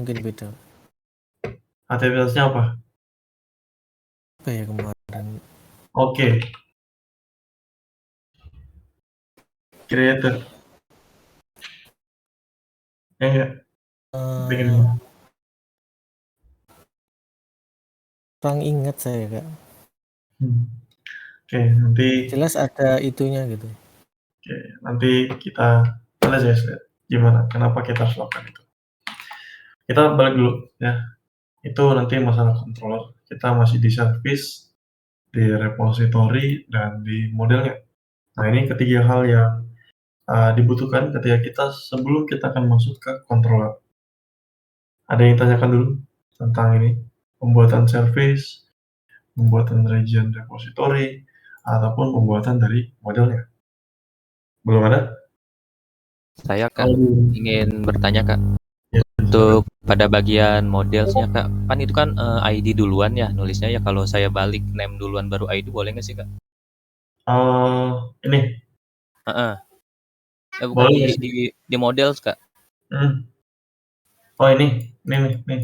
mungkin beda. Aktivitasnya apa? Apa ya kemarin? Oke. Creator. Enggak. Bikin Eh, kurang ingat saya kak. Oke, nanti Jelas ada itunya gitu. nanti kita lihat ya gimana, kenapa kita harus lakukan itu. Kita balik dulu ya. Itu nanti masalah controller. Kita masih di service, di repository, dan di modelnya. Nah, ini ketiga hal yang dibutuhkan ketika kita sebelum kita akan masuk ke controller. Ada yang tanyakan dulu tentang ini, pembuatan service, pembuatan region repository, ataupun pembuatan dari modelnya. Belum ada? Saya Kak Kalau ingin bertanya Kak, ya, untuk pada bagian modelsnya Kak, kan itu kan ID duluan ya nulisnya ya. Kalau saya balik name duluan baru ID boleh nggak sih Kak? ini Heeh. Bukan boleh sih. di models Kak. Oh ini nih.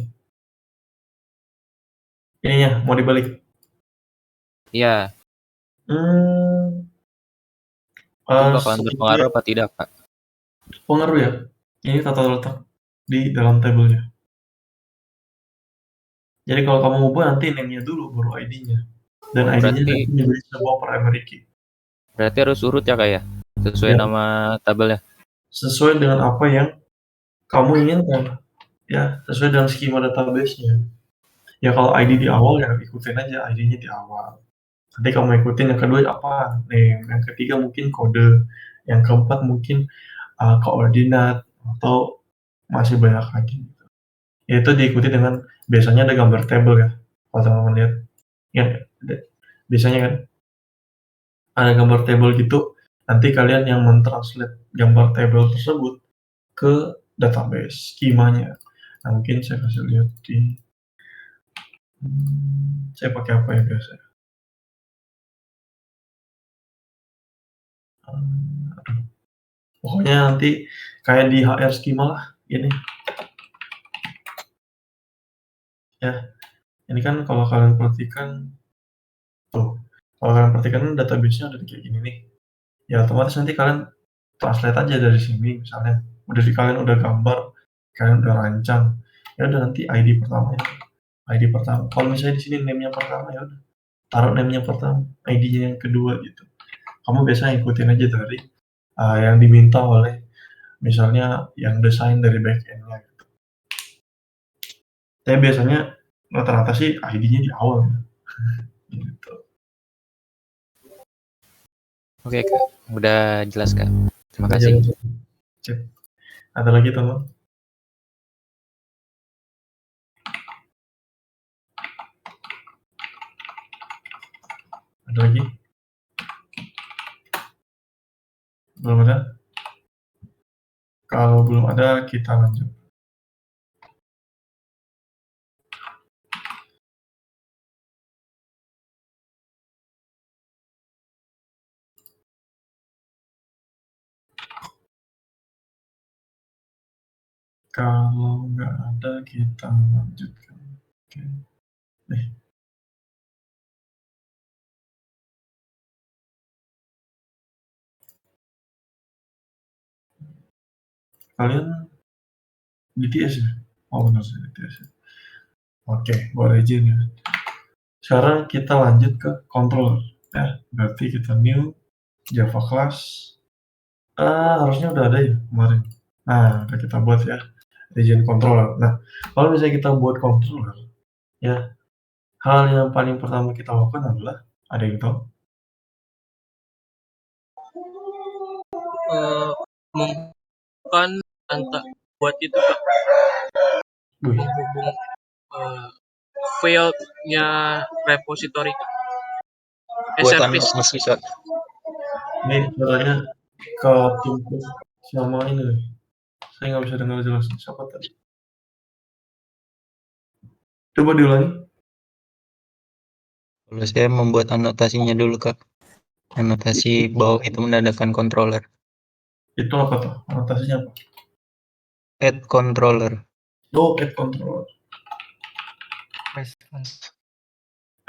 Ininya mau dibalik. Iya, Hmm, itu bakalan berpengaruh sebetulnya apa tidak Kak? pengaruh ya. Ini tata letak di dalam tabelnya. Jadi kalau kamu mau buat nanti name-nya dulu baru ID-nya. Dan Oh, ID-nya berarti nanti menjadi sebuah primary key. berarti harus urut ya Kak ya? Sesuai Ya, nama tabelnya. sesuai dengan apa yang kamu inginkan. Ya, sesuai dengan skema database-nya. Ya kalau ID di awal ya ikutin aja ID-nya di awal. Nanti kamu ikutin yang kedua apa? Name, yang ketiga mungkin kode, yang keempat mungkin koordinat atau masih banyak lagi. Ya, itu diikuti dengan biasanya ada gambar table ya. Kalau teman-teman lihat, ya, biasanya kan ada gambar table gitu. Nanti kalian yang mentranslate gambar table tersebut ke database skemanya. Nah, mungkin saya kasih lihat di saya pakai apa ya biasanya? Aduh. Pokoknya nanti kayak di HR schema lah ini. Ya, ini kan kalau kalian perhatikan tuh, kalau kalian perhatikan database-nya ada kayak gini nih. Ya otomatis nanti kalian translate aja dari sini misalnya. Udah di kalian udah gambar, kalian udah rancang. Ya udah nanti ID pertama ya. ID pertama. Kalau misalnya di sini name-nya pertama ya udah taruh name-nya pertama, ID-nya yang kedua gitu. Kamu biasa ikutin aja dari yang diminta oleh misalnya yang desain dari back-end-nya gitu. Tapi biasanya rata-rata sih ID-nya di awal ya. Gitu. Oke Kak, udah jelas Kak. Terima Udah kasih. jalan. Cek. Ada lagi teman? Ada lagi? Belum ada? Kalau belum ada kita lanjut. Kalau nggak ada kita lanjutkan. Oke. Nih. Kalian BTS ya? Oh benar sih BTS ya. Oke, boleh izin ya. Sekarang kita lanjut ke controller ya. Berarti kita new Java class. Harusnya udah ada ya kemarin. Nah, udah kita buat ya region controller. Nah, kalau misalnya kita buat controller, ya hal yang paling pertama kita lakukan adalah ada yang tahu? Menghubungkan buat itu Kak, menghubung file-nya repository Kak. Buat Service. Ini suaranya ketumpuk sama ini nih. Saya nggak bisa dengar jelas. Siapa tadi? Coba diulangi. Kalau saya membuat anotasinya dulu Kak. Anotasi bahwa itu menandakan controller. Itu apa tuh? Anotasinya apa? Add controller. Oh, add controller. Response.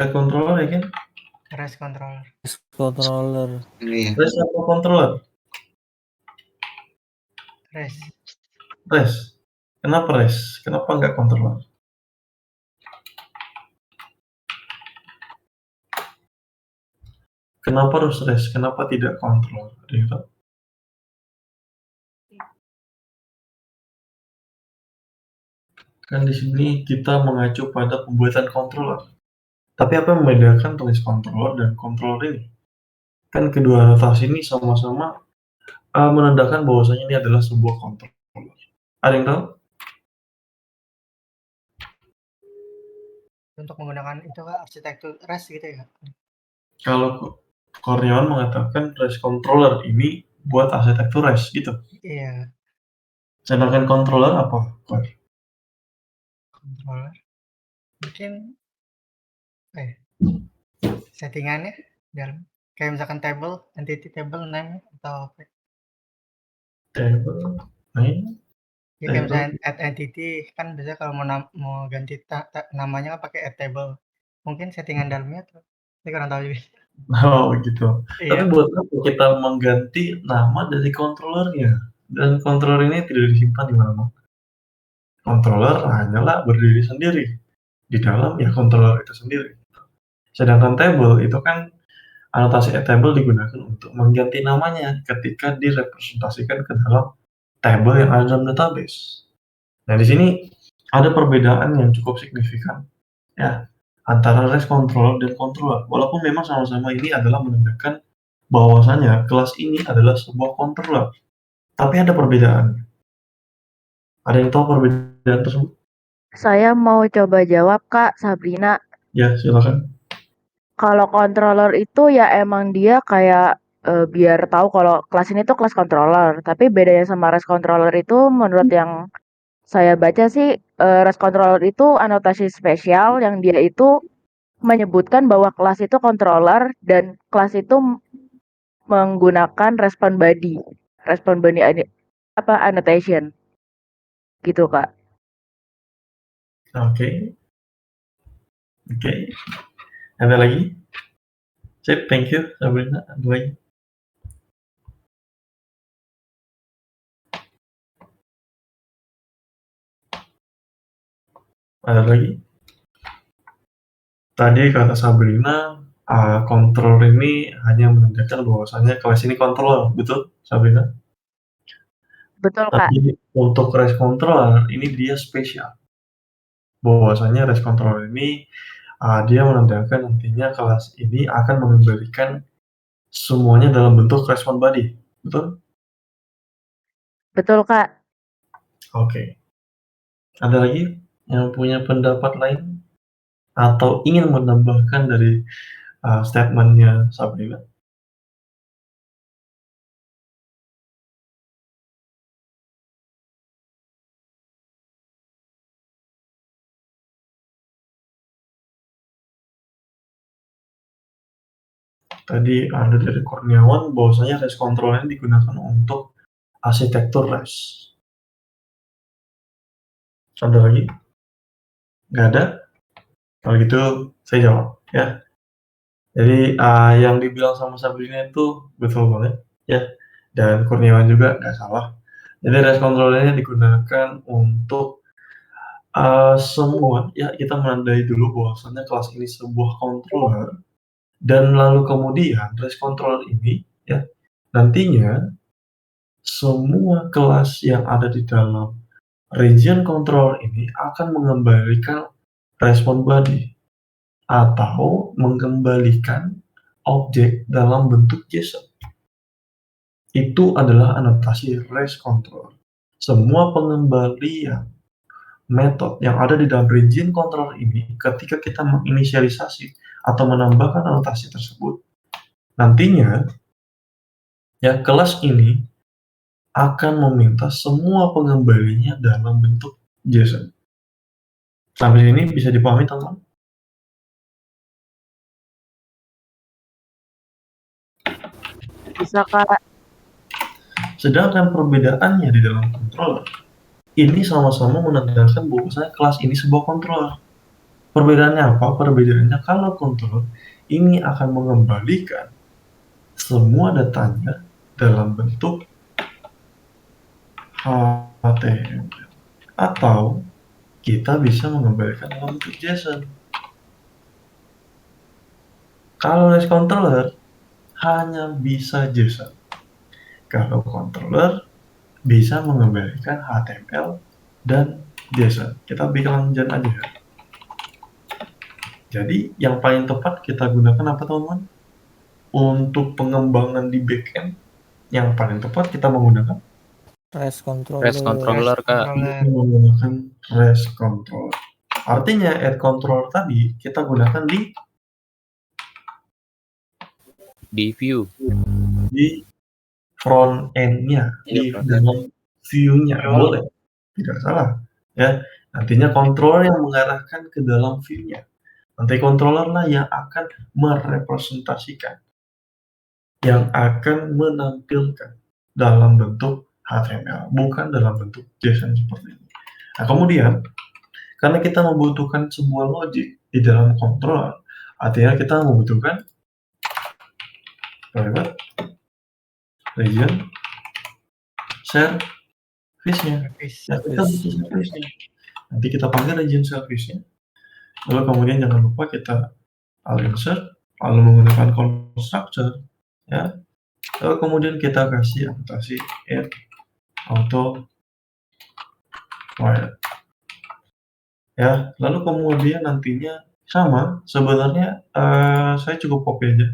Add controller ya kan? Res controller. Controller. Iya. Res apa controller? Res. Res. Kenapa res? Kenapa nggak controller? Kenapa harus res? Kenapa tidak controller? Ada yang tahu? Kan di sini kita mengacu pada pembuatan controller. Tapi apa yang membedakan tulis controller dan controller ini? Kan kedua anotasi ini sama-sama menandakan bahwasanya ini adalah sebuah controller. Ada yang tahu? Untuk menggunakan itu Kak, arsitektur res gitu ya. Kalau Kurniawan mengatakan res controller ini buat arsitektur res gitu. Iya, Sedangkan controller apa? controller. Mungkin settingannya dalam kayak misalkan table, entity table, name atau apa. Table, name, Ya kayak Table. misalnya add entity kan biasanya kalau mau ganti namanya kan pakai add table. Mungkin settingan dalamnya tuh. Saya kurang tahu juga. Oh gitu. Tapi Iya. buat apa kita mengganti nama dari controllernya? Dan controller ini tidak disimpan di mana-mana. Controller hanyalah berdiri sendiri di dalam ya controller itu sendiri. Sedangkan table itu kan anotasi add table digunakan untuk mengganti namanya ketika direpresentasikan ke dalam table yang ada dalam database. Nah di sini ada perbedaan yang cukup signifikan ya antara res controller dan controller. Walaupun memang sama-sama ini adalah menandakan bahwasanya kelas ini adalah sebuah controller, tapi ada perbedaan. Ada yang tahu perbedaan tersebut? Saya mau coba jawab Kak Sabrina. Ya silakan. Kalau controller itu ya emang dia kayak biar tahu kalau kelas ini tuh kelas controller. Tapi bedanya sama res controller itu menurut yang saya baca sih res controller itu anotasi spesial yang dia itu menyebutkan bahwa kelas itu controller dan kelas itu menggunakan respon body annotation gitu Kak. Oke. Ada lagi? Sip, thank you Sabrina. Ada lagi? Ada lagi? Tadi kata Sabrina, controller ini hanya menandakan bahwasanya kelas ini controller, betul Sabrina? Betul Kak. Tapi untuk res controller ini dia spesial. Bahwasanya res controller ini dia menandakan nantinya kelas ini akan mengembalikan semuanya dalam bentuk respon body, betul? Betul Kak. Oke. Ada lagi yang punya pendapat lain atau ingin menambahkan dari statementnya Sabrina? Tadi ada dari Kurniawan bahwasanya res controller ini digunakan untuk arsitektur res. Ada lagi? Nggak ada? Kalau gitu saya jawab ya. Jadi yang dibilang sama Sabrina itu betul banget ya. Dan Kurniawan juga nggak salah. Jadi res controllernya digunakan untuk semua ya kita menandai dulu bahwasanya kelas ini sebuah controller dan lalu kemudian res controller ini ya nantinya semua kelas yang ada di dalam region controller ini akan mengembalikan respon body atau mengembalikan objek dalam bentuk JSON. Itu adalah anotasi res controller. Semua pengembalian metode yang ada di dalam region controller ini ketika kita menginisialisasi atau menambahkan anotasi tersebut, nantinya ya kelas ini akan meminta semua pengembalinya dalam bentuk JSON. Sampai sini bisa dipahami teman-teman? Bisa Kak. Sedangkan perbedaannya di dalam controller ini sama-sama menandakan bahwasanya kelas ini sebuah controller. Perbedaannya apa? Perbedaannya kalau controller ini akan mengembalikan semua datanya dalam bentuk HTML atau kita bisa mengembalikan dalam bentuk JSON. Kalau REST controller hanya bisa JSON. Kalau controller bisa mengembalikan HTML dan JSON. Kita bikin lanjut aja ya. Jadi yang paling tepat kita gunakan apa teman-teman? Untuk pengembangan di backend yang paling tepat kita menggunakan REST controller. REST controller, Kak. kita menggunakan REST controller. Artinya add controller tadi kita gunakan Di view. di front end-nya, di Iya, front end. dalam view-nya, boleh, tidak salah ya. Nantinya controller yang mengarahkan ke dalam view-nya. Nanti controller lah yang akan merepresentasikan, yang akan menampilkan dalam bentuk HTML, bukan dalam bentuk JSON seperti ini. Nah, kemudian karena kita membutuhkan sebuah logic di dalam controller, artinya kita membutuhkan private region service-nya. Ya, kita butuh service-nya. Nanti kita panggil region service-nya. Lalu kemudian jangan lupa kita insert, lalu menggunakan constructor, ya. Lalu kemudian kita kasih anotasi add auto file. Ya, lalu kemudian nantinya sama sebenarnya saya cukup copy aja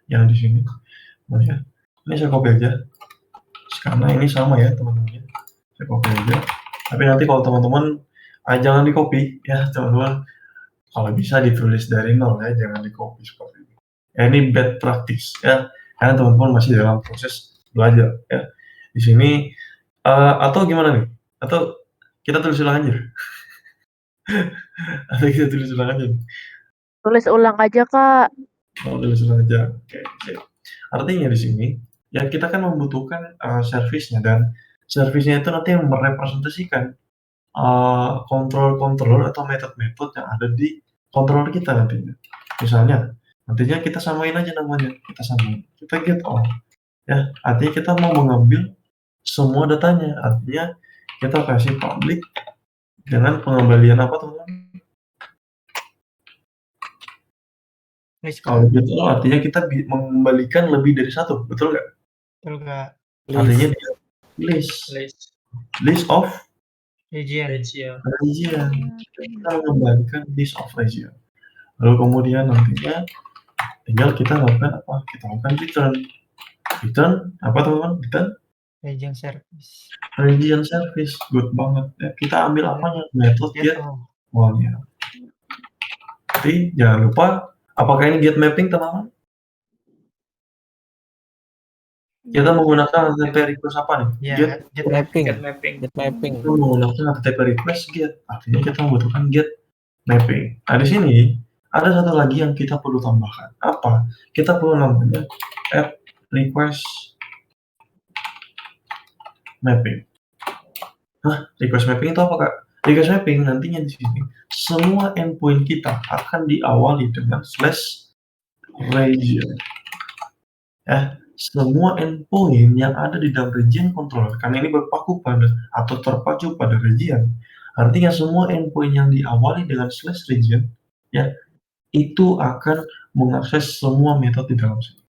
yang di sini. Nah, ya. Ini saya copy aja. Karena ini sama ya teman-teman. Saya copy aja. Tapi nanti kalau teman-teman jangan di copy ya teman-teman. Kalau bisa ditulis dari nol ya, jangan di copy seperti ini. Ya, ini bad practice ya. Karena teman-teman masih dalam proses belajar ya. Di sini atau gimana nih? Atau kita tulis ulang aja? Atau kita tulis ulang aja? Tulis ulang aja, Kak. Oh, tulis ulang aja. Oke, sip. Artinya di sini ya kita kan membutuhkan service-nya, dan service-nya itu nanti yang merepresentasikan controller atau metode-metode yang ada di controller kita nantinya. Misalnya, nantinya kita samain aja namanya, kita samain, kita get all. Ya, artinya kita mau mengambil semua datanya, artinya kita kasih public dengan pengembalian apa teman-teman? Kalau get all artinya kita mengembalikan lebih dari satu, betul nggak? Betul, Kak. Artinya dia list of Region. region. Kita mengembalikan list of region. Lalu kemudian nantinya tinggal kita lakukan apa? Kita lakukan return apa teman-teman? Return Region service. region service. Good banget ya. Kita ambil apanya? Method get all-nya. Tapi jangan lupa, apakah ini get mapping teman-teman? Kita menggunakan HTTP request apa nih? Ya, Get mapping. Kita menggunakan HTTP request get. Artinya kita membutuhkan get mapping. Nah, di sini ada satu lagi yang kita perlu tambahkan. Apa? Kita perlu namanya add request mapping. Nah, request mapping itu apa, Kak? Request mapping nantinya di sini semua endpoint kita akan diawali dengan /region. Ya, semua endpoint yang ada di dalam region controller, karena ini berpaku pada atau terpacu pada region, artinya semua endpoint yang diawali dengan /region, ya, itu akan mengakses semua metode di dalam sini.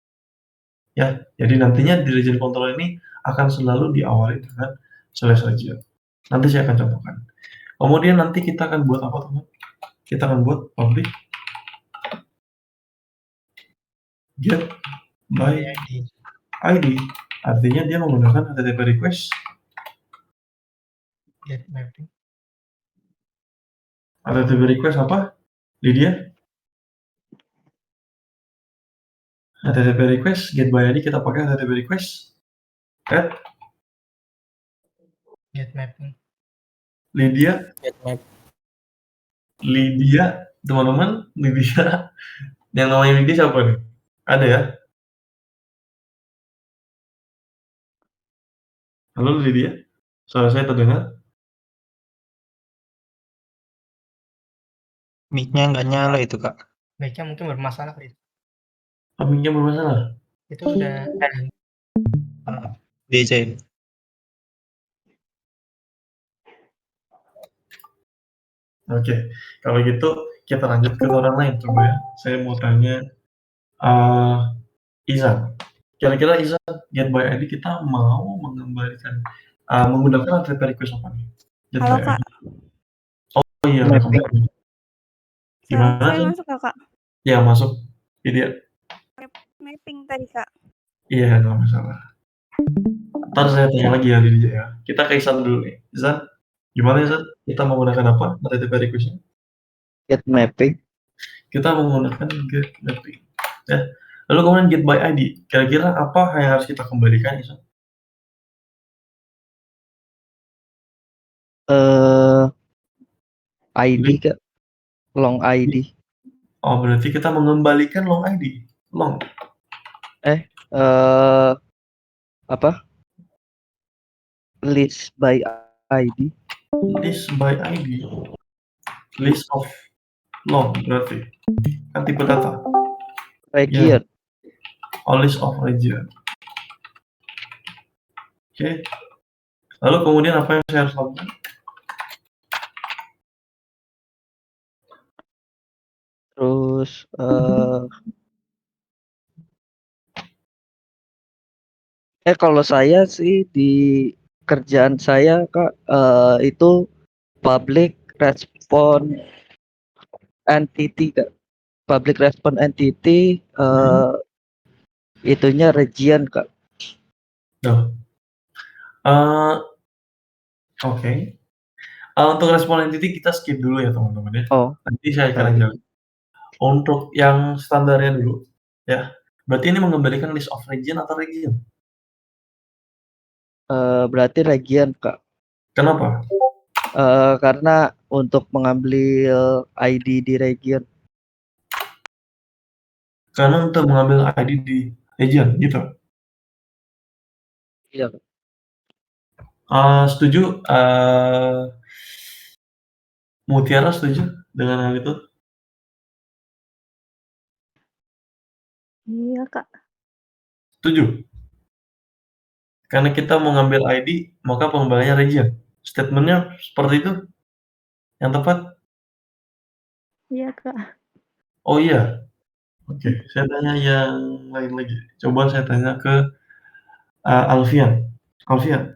Ya, jadi nantinya di region controller ini akan selalu diawali dengan /region. Nanti saya akan contohkan. Kemudian nanti kita akan buat apa, teman? Kita akan buat public get by ID. Artinya dia menggunakan HTTP request Get mapping. HTTP request apa? Lydia? HTTP request get by ID, kita pakai HTTP request add Get mapping. Lydia, Get map. Lydia, teman-teman, Lydia, yang namanya Lydia siapa nih? Ada ya? Halo Lydia, suara saya terdengar? Mic-nya nggak nyala itu, Kak. Mic-nya mungkin bermasalah kali. Mic-nya bermasalah? Itu udah Desain. Oke, kalau gitu kita lanjut ke orang lain coba ya. Saya mau tanya, Izan. Kira-kira Izan, Get by ID kita mau mengembalikan menggunakan ATP request apa nih? Get Halo, by Kak. ID. Oh iya, Mapping. kembali. Gimana Saya sih? masuk nggak, Kak? Ya masuk. Jadi Mapping tadi, Kak. iya nggak masalah. Ntar saya tanya lagi ya Lydia ya. Kita ke Izan dulu nih. Izan, gimana Izan? Kita menggunakan apa ATP request-nya? Get mapping. Kita menggunakan get mapping. Ya. Lalu kemudian get by ID. Kira-kira apa yang harus kita kembalikan, Izan? ID, Kak. Long ID. Oh, berarti kita mengembalikan long ID. Long. Apa? List by ID. List by ID. List of long berarti. Kan tipe data. Region. Oh, list of region. Oke. Lalu kemudian apa yang saya harus lakukan? Terus kalau saya sih di kerjaan saya, Kak, itu public response entity, Kak. Public response entity itunya region, Kak. Tuh. Oke. Untuk respon entity kita skip dulu ya teman-teman ya. Oh, Nanti saya akan sorry. lanjut. Untuk yang standarnya dulu ya. Berarti ini mengembalikan list of region atau region? Berarti region, Kak. Kenapa? Karena untuk mengambil ID di region. Karena untuk mengambil ID di region gitu. Iya, Kak. Setuju. Mutiara setuju dengan hal itu? Iya, Kak. Setuju. Karena kita mau ngambil ID, maka pengembaliannya region. Statementnya seperti itu? Yang tepat? Iya, Kak. Oh iya. Oke, saya tanya yang lain lagi. Coba saya tanya ke Alfian. Alfian,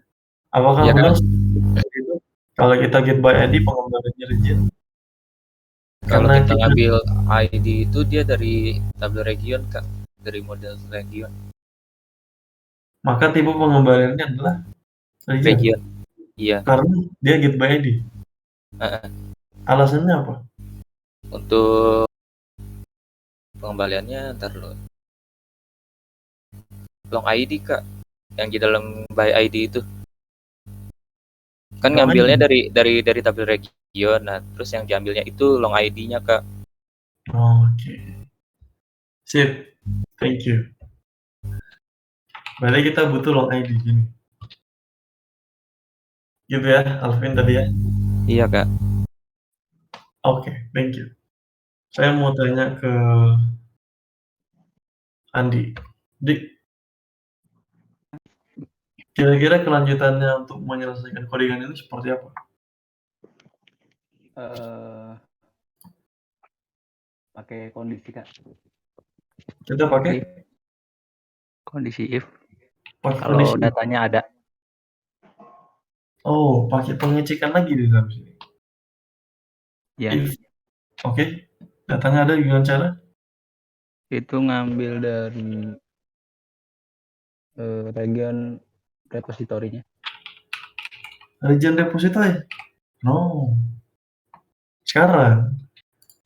apakah Iya, Kak. benar seperti itu? Kalau kita get by ID pengembaliannya region? Kalau Karena kita kita ngambil ID itu dia dari tabel region, Kak. Dari model region. maka tipe pengembaliannya adalah region. Region. Iya. Karena dia get by ID. Heeh. Alasannya apa? Untuk pengembaliannya ntar lo. Long ID, Kak. Yang di dalam by ID itu. Kan Long ngambilnya ID? dari tabel region. Nah, terus yang diambilnya itu long ID-nya, Kak. Oke. Sip. Thank you. Berarti kita butuh long ID gini. Gitu ya, Alvin tadi ya? Iya, Kak. Oke, thank you. Saya mau tanya ke Andi. Dik, kira-kira kelanjutannya untuk menyelesaikan codingan ini seperti apa? Pakai kondisi, Kak. Kita pakai Kondisi if pakai kalau kondisi. datanya ada. Oh, pakai pengecekan lagi di dalam sini. Ya, If, oke. Datanya ada gimana cara? itu ngambil dari region repositorinya. Region repository? No. Sekarang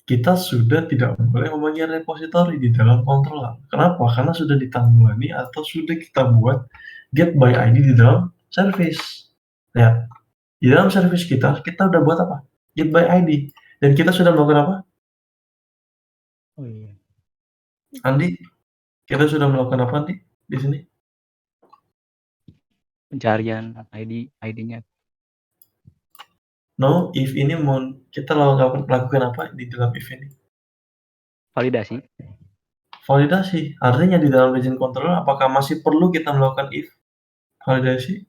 kita sudah tidak boleh membagian repository di dalam controller. Kenapa? Karena sudah ditanggulangi atau sudah kita buat get by ID di dalam service. Ya, di dalam service kita udah buat apa? Get by ID. Dan kita sudah melakukan apa? Oh iya. Andi, kita sudah melakukan apa Andi di sini? Pencarian ID-nya. No, if ini kita lakukan apa di dalam if ini? Validasi. Validasi. Artinya di dalam region controller apakah masih perlu kita melakukan if validasi?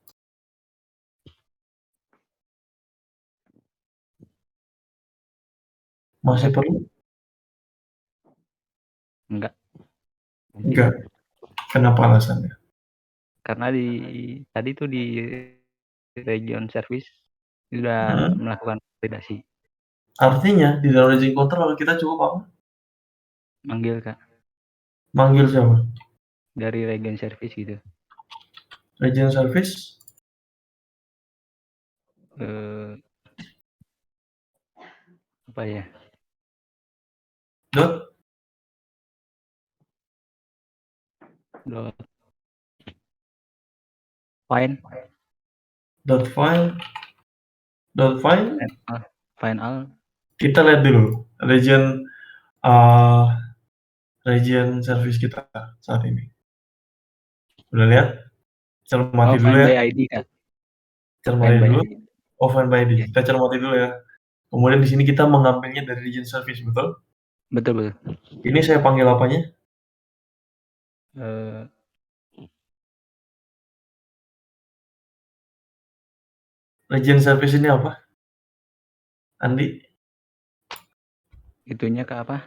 Masih perlu? Enggak. Enggak. Kenapa alasannya? Karena tadi tuh di region service sudah melakukan validasi. Artinya di dalam region controller kita cukup apa? Manggil, Kak. Manggil siapa? Dari region service gitu. Region service? Apa ya? Dot Find dot file dot file. final. Kita lihat dulu region service kita saat ini. Udah lihat? Cermati dulu find ya. by ID, Kak. Cermati Find by dulu. ID. Find by ID. Iya. Kita cermati dulu ya. Kemudian di sini kita mengambilnya dari region service, betul? Betul. Ini saya panggil apanya? Region service ini apa? Andi? Itunya ke apa?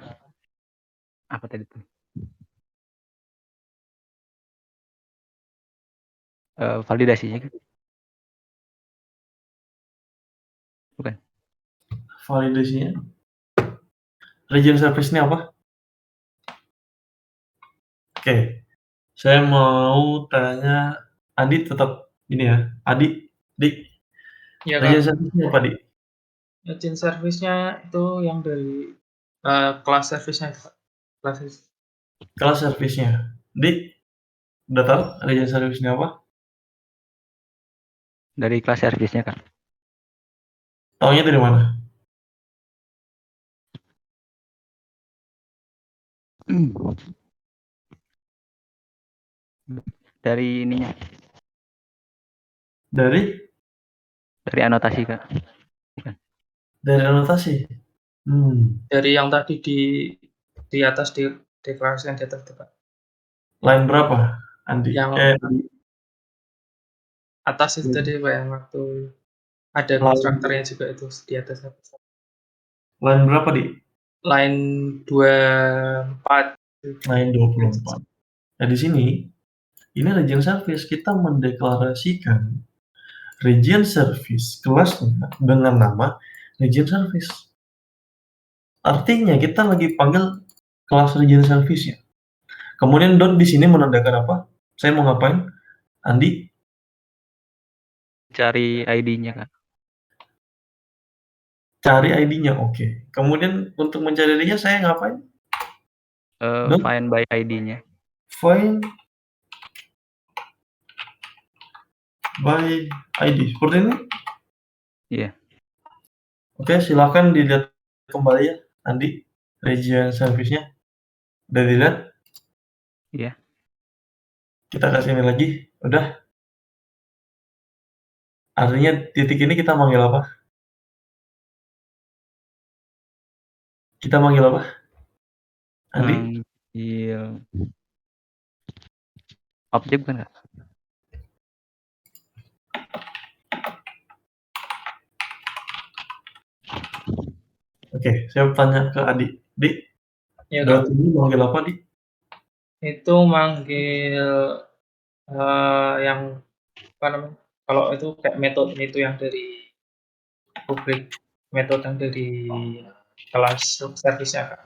Apa tadi tuh? Validasinya kan? Bukan. Validasinya. Region service ini apa? Oke. Saya mau tanya Adi tetap ini ya. Adi, Dik. Iya, Region Kak. service ini apa, Dik? Region service-nya itu yang dari kelas service-nya, Kak. Kelas service-nya. Dik, udah tahu region service ini apa? Dari kelas service-nya, Kak. Taunya dari mana? Dari ininya. Dari anotasi, Kak. Dari anotasi. Dari yang tadi di atas deklarasikan di atas, Kak. Line berapa, Andi? Yang atas itu tadi, Pak, yang waktu ada konstruktornya juga itu di atas. Line berapa, Dik? Line 24. Line 24. Nah, di sini ini region service, kita mendeklarasikan region service kelasnya dengan nama region service. Artinya kita lagi panggil kelas region service ya. Kemudian dot di sini menandakan apa? Saya mau ngapain? Andi? Cari ID-nya, Kak. Cari ID-nya, oke. Kemudian untuk mencari ID-nya saya ngapain? Find by ID-nya. Find by ID. Seperti ini? Iya. Oke, silakan dilihat kembali ya, Andi. Region service-nya. Udah dilihat? Iya. Kita kasih ini lagi. Udah. Artinya titik ini kita manggil apa? Kita manggil apa? Andi? Manggil objek bukan, Kak? Oke, saya tanya ke Adi. Dik, Ya, dot ini manggil apa, Dik? itu manggil yang apa namanya? Kalau itu kayak metode itu yang dari publik, metode yang dari kelas service-nya, Kak.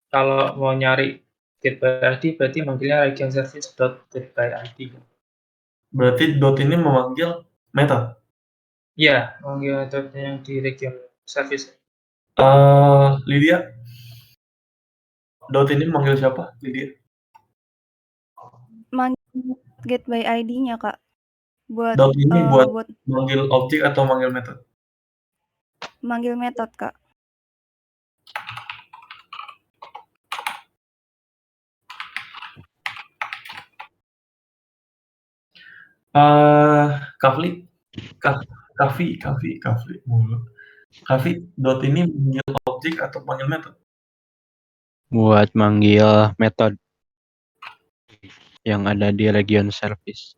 Kalau mau nyari get by ID berarti manggilnya region service dot get by ID. Berarti dot ini memanggil method. Iya, manggil metode yang di region service. Lydia, dot ini manggil siapa, Lydia? Manggil get by ID-nya, Kak. Buat Dot ini buat manggil objek atau manggil method? manggil metode, Kak. Kafli, Kavi mulu. Kavi, dot ini manggil objek atau panggil metode? Buat manggil metode yang ada di region service.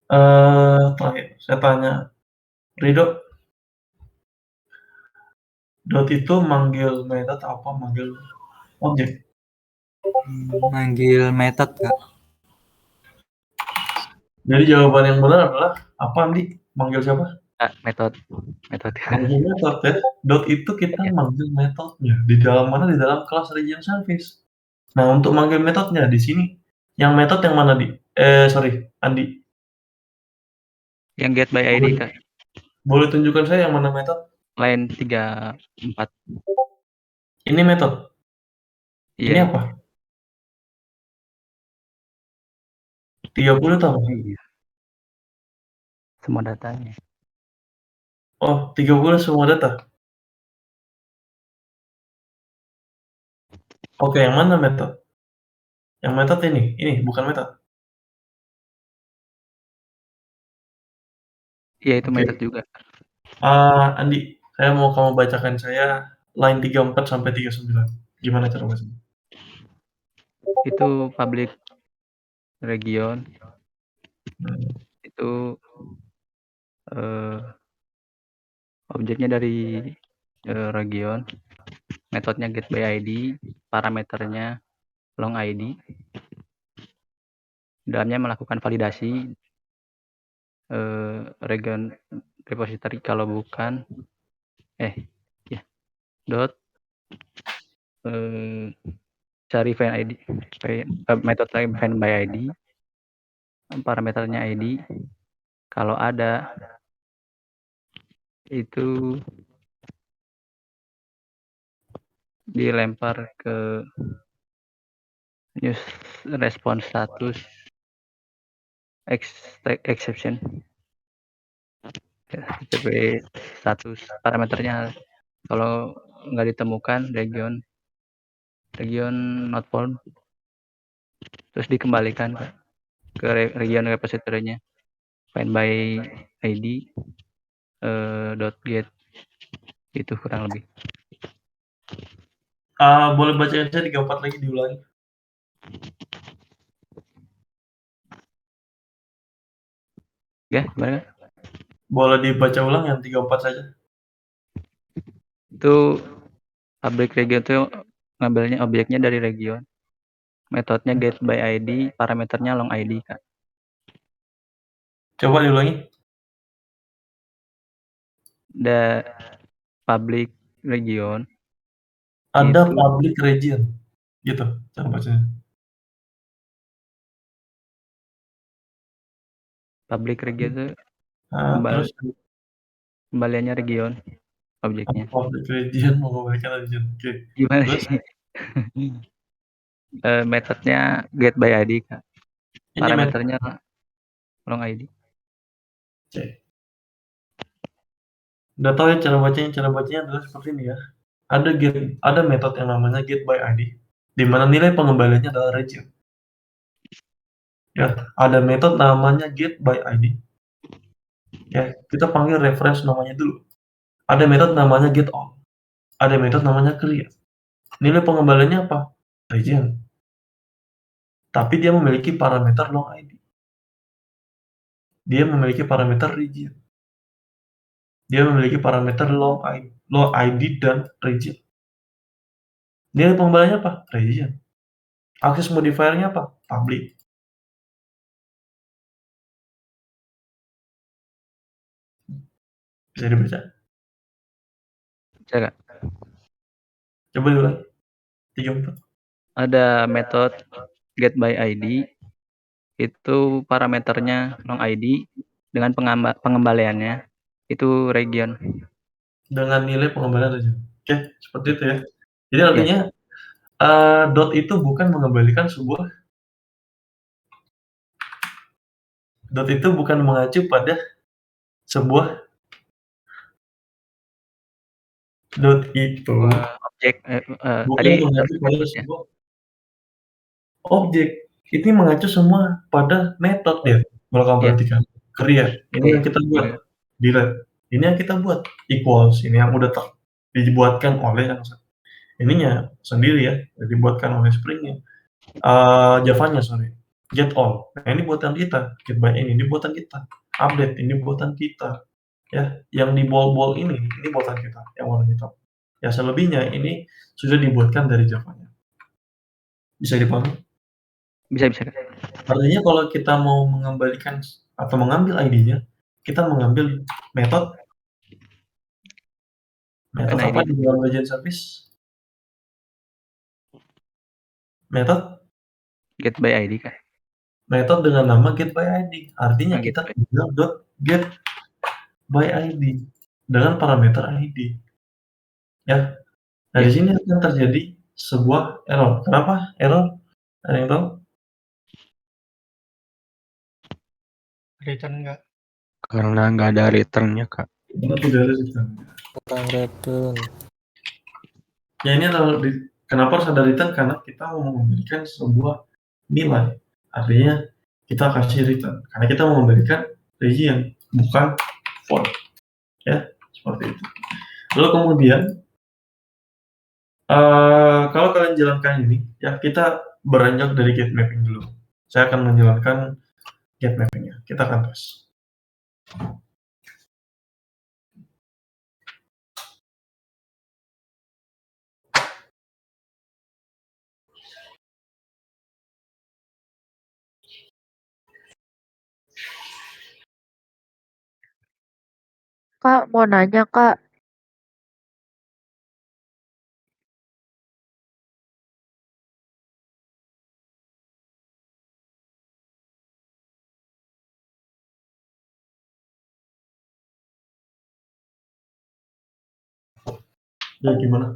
Terakhir saya tanya, Ridho, dot itu manggil metode apa manggil objek? Manggil metode, Kak. Jadi jawaban yang benar adalah apa, Andi? Manggil siapa? Metode. Manggil metode ya. Dot itu kita manggil metodenya. Di dalam mana? Di dalam kelas region service. Nah, untuk manggil metodenya di sini, yang metode yang mana, Di? Andi. Yang get by ID, Kak. Boleh tunjukkan saya yang mana metode? Line 34. Ini metode. Iya. Ini apa? 30 itu apa? Iya. Semua datanya. Oh, 30 semua data. Oke, yang mana metode? Yang metode ini bukan metode. Iya, itu Oke. metode juga. Andi, saya mau kamu bacakan saya line 34 sampai 39. Gimana cara bacanya? Itu public region. Itu objeknya dari region. Metodenya get by ID, parameternya long ID. Dalamnya melakukan validasi region repository kalau bukan dot cari find ID, metode find by ID, parameternya ID. Kalau ada itu dilempar ke news response status exception. TP status parameternya kalau nggak ditemukan region not found, terus dikembalikan ke region repository-nya find by ID .get, itu kurang lebih. Boleh bacain saya 34 lagi diulangi. Ya, gimana? Boleh dibaca ulang yang 34 saja. Itu public region itu ngambilnya objeknya dari region. Metodenya get by ID, parameternya long ID, Kak. Coba diulangi. The public region. Ada Itu public region. Gitu cara bacanya. public region itu Terus kembaliannya region objeknya. public region mengembalikan region. Oke. Gimana Terus? sih? Metodenya get by ID, Kak. Ini Parameternya long ID. Oke. Udah tahu ya cara bacanya adalah seperti ini ya. Ada metode yang namanya get by ID, di mana nilai pengembaliannya adalah region. Ya, ada metode namanya get by ID. Ya, kita panggil reference namanya dulu. Ada metode namanya get all. Ada metode namanya create. Nilai pengembaliannya apa? Region. Tapi dia memiliki parameter long ID. Dia memiliki parameter region. Dia memiliki parameter long ID dan region. Nilai pengembaliannya apa? Region. Akses modifier-nya apa? Public. Bisa dibaca? Bisa, Kak? Coba diulang. 34. Ada metode get by ID, itu parameternya long ID dengan pengembaliannya itu region. Dengan nilai pengembalian region. Oke, seperti itu ya. Jadi artinya dot itu bukan mengembalikan sebuah dot itu bukan mengacu pada sebuah dot itu Objek bukan tadi mengacu pada sebuah objek. Ini mengacu semua pada metode ya. Kalau kamu perhatikan. create, ini yang kita buat, delete, ini yang kita buat, equals, ini yang udah dibuatkan oleh yang ininya sendiri ya, dibuatkan oleh Spring-nya. Java-nya sorry, get all. Nah ini buatan kita, get by ini buatan kita, update ini buatan kita. Ya, yang di bol-bol ini buatan kita, yang warna hitam. Ya selebihnya ini sudah dibuatkan dari Java-nya. Bisa dipahami? Bisa. Artinya kalau kita mau mengembalikan atau mengambil ID-nya, kita mengambil metode apa di dalam agent service? Metode Get by ID kan? metode dengan nama get by ID. Artinya kita tinggal get by ID dengan parameter ID. Ya. Nah, di sini akan terjadi sebuah error. Kenapa error? Ada yang tahu? Return enggak? Karena nggak ada return-nya, Kak. Karena tidak ada return. Tentang return. Ya ini adalah kenapa harus ada return? Karena kita mau memberikan sebuah nilai. Artinya kita kasih return. Karena kita mau memberikan region, bukan for. Ya, seperti itu. Lalu kemudian kalau kalian jalankan ini, ya kita beranjak dari get mapping dulu. Saya akan menjalankan get mapping-nya. Kita akan tes. Kak, mau nanya, Kak. Ya gimana?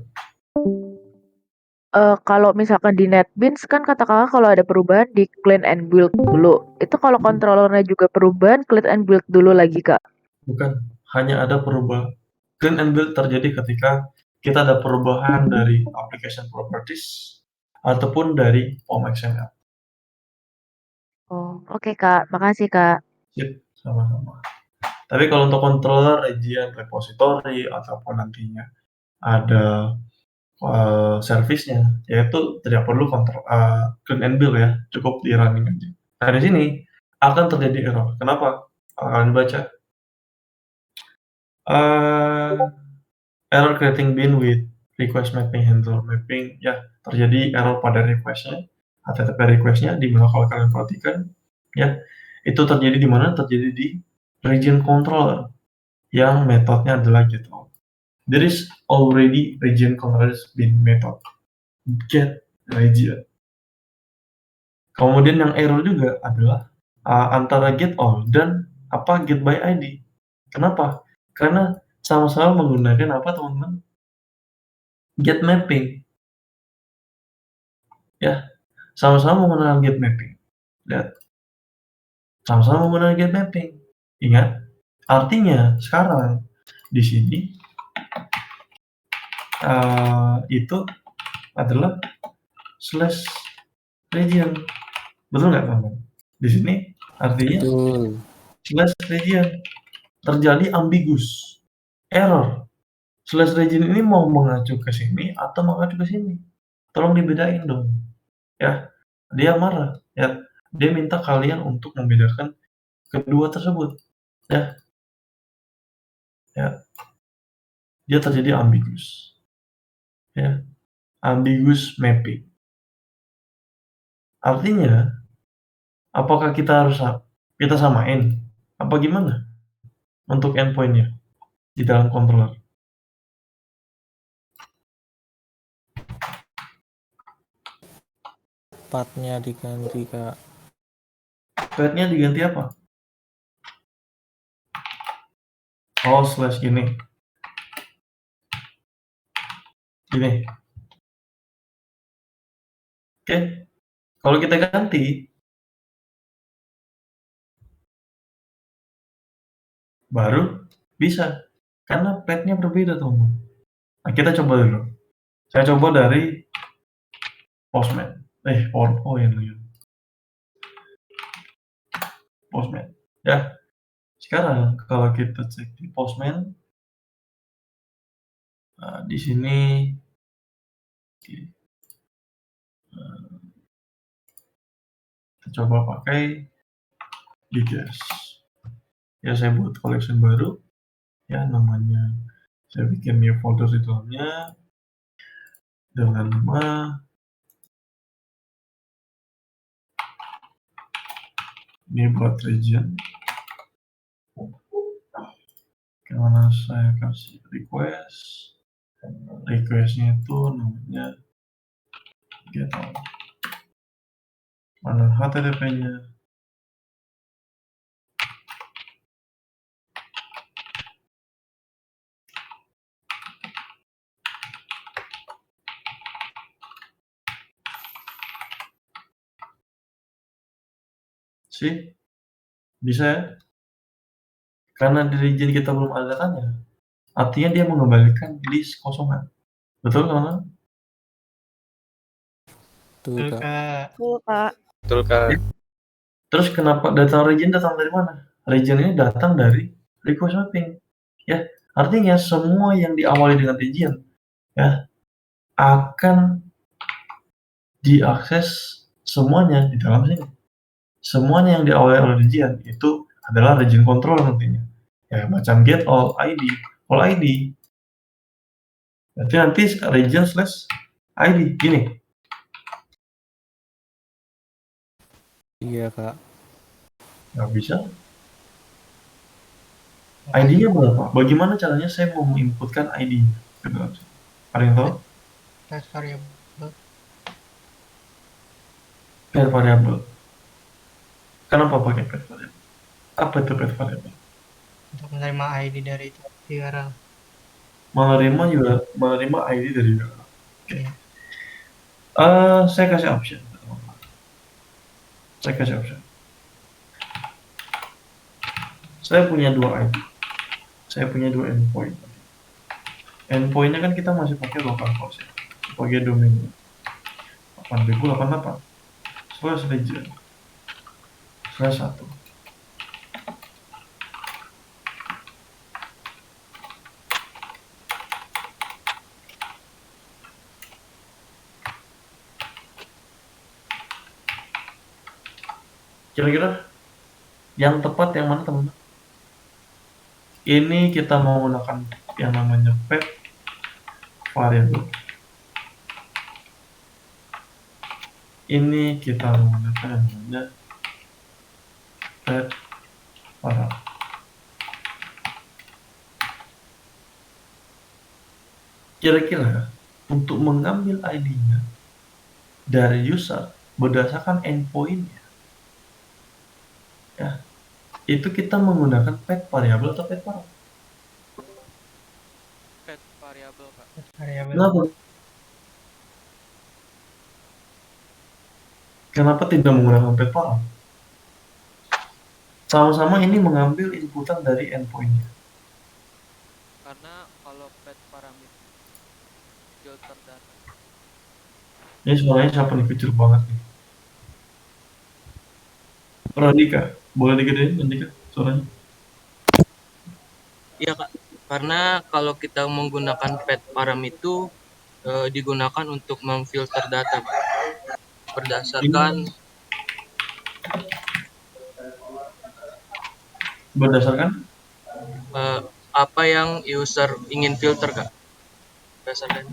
Kalau misalkan di NetBeans kan kata Kakak kalau ada perubahan di clean and build dulu. Itu kalau controllernya juga perubahan, clean and build dulu lagi, Kak? Bukan, hanya ada perubahan. Clean and build terjadi ketika kita ada perubahan dari application properties ataupun dari form XML. Oh, oke, Kak. Makasih, Kak. Sip, sama-sama. Tapi kalau untuk controller, region, repository, ataupun nantinya ada service-nya, yaitu tidak perlu clean and build ya, cukup di running aja. Nah di sini akan terjadi error. Kenapa? Kalau kalian baca, error creating bin with request mapping handler mapping, ya terjadi error pada request-nya, HTTP request-nya, di mana kalau kalian perhatikan, ya itu terjadi di mana? Terjadi di region controller yang metodenya adalah get all. There is already region controller bin method get region. Kemudian yang error juga adalah antara get all dan get by ID. Kenapa? Karena sama-sama menggunakan apa teman-teman? Get mapping. Ya, sama-sama menggunakan get mapping. Lihat. Sama-sama menggunakan get mapping. Ingat, artinya sekarang di sini itu adalah slash region. Betul nggak teman-teman? Di sini artinya Betul. slash region. Terjadi ambigus. Error. Slash region ini mau mengacu ke sini atau mengacu ke sini. Tolong dibedain dong. Ya, dia marah. Ya, dia minta kalian untuk membedakan kedua tersebut. Ya. Ya. Dia terjadi ambigus. Ya. Ambiguous mapping. Artinya, apakah kita samain? Apa gimana? Untuk endpoint-nya di dalam controller. Path-nya diganti, Kak. Path-nya diganti apa? Oh, slash gini. Gini. Oke. Kalau kita ganti, baru bisa. Karena path-nya berbeda, teman-teman. Nah, kita coba dulu. Saya coba dari Postman. Postman. Ya. Sekarang kalau kita cek di Postman, di sini oke, kita coba pakai Gigas. Ya saya buat collection baru, ya namanya saya bikin new folder di dalamnya dengan nama ini buat region. Kemana saya kasih requestnya itu namanya get all. Mana HTTP-nya? Sih, bisa ya? Karena di region kita belum ada datanya, artinya dia mengembalikan list kosongan. Betul teman-teman? Tuh, Betul, Kak. Kak. Betul, Kak. Betul, Kak. Terus kenapa data region datang dari mana? Region ini datang dari request mapping. Ya, artinya semua yang diawali dengan region ya akan diakses semuanya di dalam sini. Semuanya yang diawali oleh region itu adalah region control nantinya. Ya, macam get all ID. Berarti nanti region / ID gini. Iya, Kak. Nggak bisa. ID-nya berapa? Bagaimana caranya saya mau menginputkan ID ke dalam sini? Ada yang tahu? Test variable. Pair variable. Kenapa pakai pair variable? Apa itu pair variable? Untuk menerima ID dari itu URL. Menerima ID dari URL. Oke. Iya. Saya kasih option. Saya punya 2 ID. Saya punya 2 endpoint. Endpoint-nya kan kita masih pakai localhost ya. Sebagai domain 8088 /region /1. Kira-kira yang tepat yang mana teman-teman? Ini kita menggunakan yang namanya pet variable. Ini kita menggunakan yang namanya pet variable. Kira-kira untuk mengambil ID-nya dari user berdasarkan endpoint-nya, ya, itu kita menggunakan pet variable atau pet variable? Pet variable, Kak. Kenapa? Kenapa tidak menggunakan pet variable? Sama-sama ini mengambil inputan dari endpoint-nya. Karena kalau pet parameter filter data. Ini suaranya siapa nih? Kecil banget nih. Radika, boleh digedein Radika suaranya? Iya Kak, karena kalau kita menggunakan pet param itu digunakan untuk memfilter data berdasarkan apa yang user ingin filter Kak. Berdasarkan.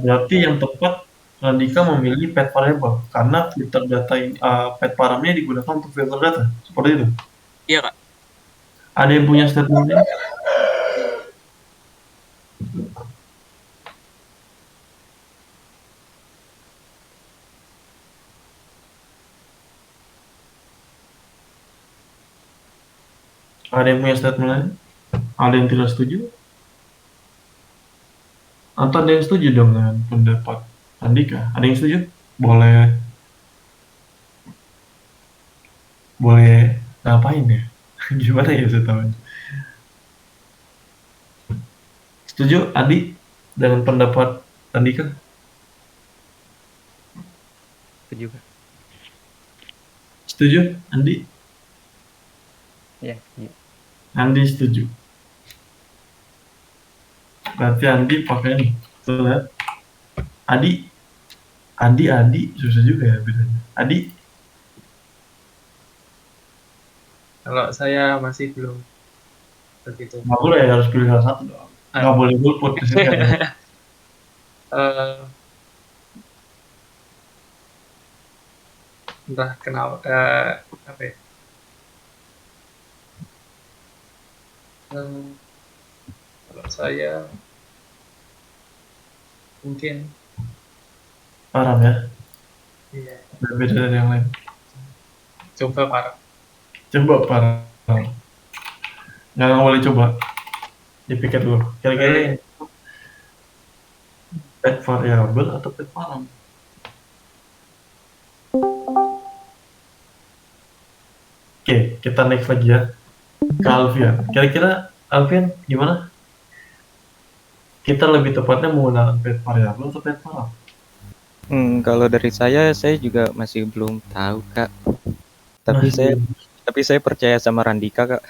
Berarti yang tepat Radika memilih pet variable karena filter data pet paramnya digunakan untuk filter data, seperti itu. Iya Kak. Ada yang punya statement ini? Ada yang punya statement lain? Ada yang tidak setuju? Atau ada yang setuju dengan pendapat Andika? Ada yang setuju? Boleh ngapain ya? Gimana ya saya tahu? Setuju Adi dengan pendapat Andika? Setuju, Kak. Setuju, Andi? Iya, iya. Andi setuju. Berarti Andi pakai nih. Tuh lihat. Adi, susah juga ya bedanya. Adi, Kalau saya masih belum begitu. nggak boleh, harus pilih salah satu dong. Nggak boleh golput di sini kan ya. Eh, entah kenapa apa ya? Eh, kalau saya mungkin Parah ya, iya, berbeda dari yang lain. coba parah. Coba parah. Nggak boleh coba. Dipikir dulu. Kira-kira yang pet variable atau pet param? Oke, kita next lagi ya. Ke Alfian. Kira-kira Alfian gimana? Kita lebih tepatnya menggunakan pet variable atau pet param? Kalau dari saya juga masih belum tahu, Kak. Tapi saya percaya sama Randika, Kak.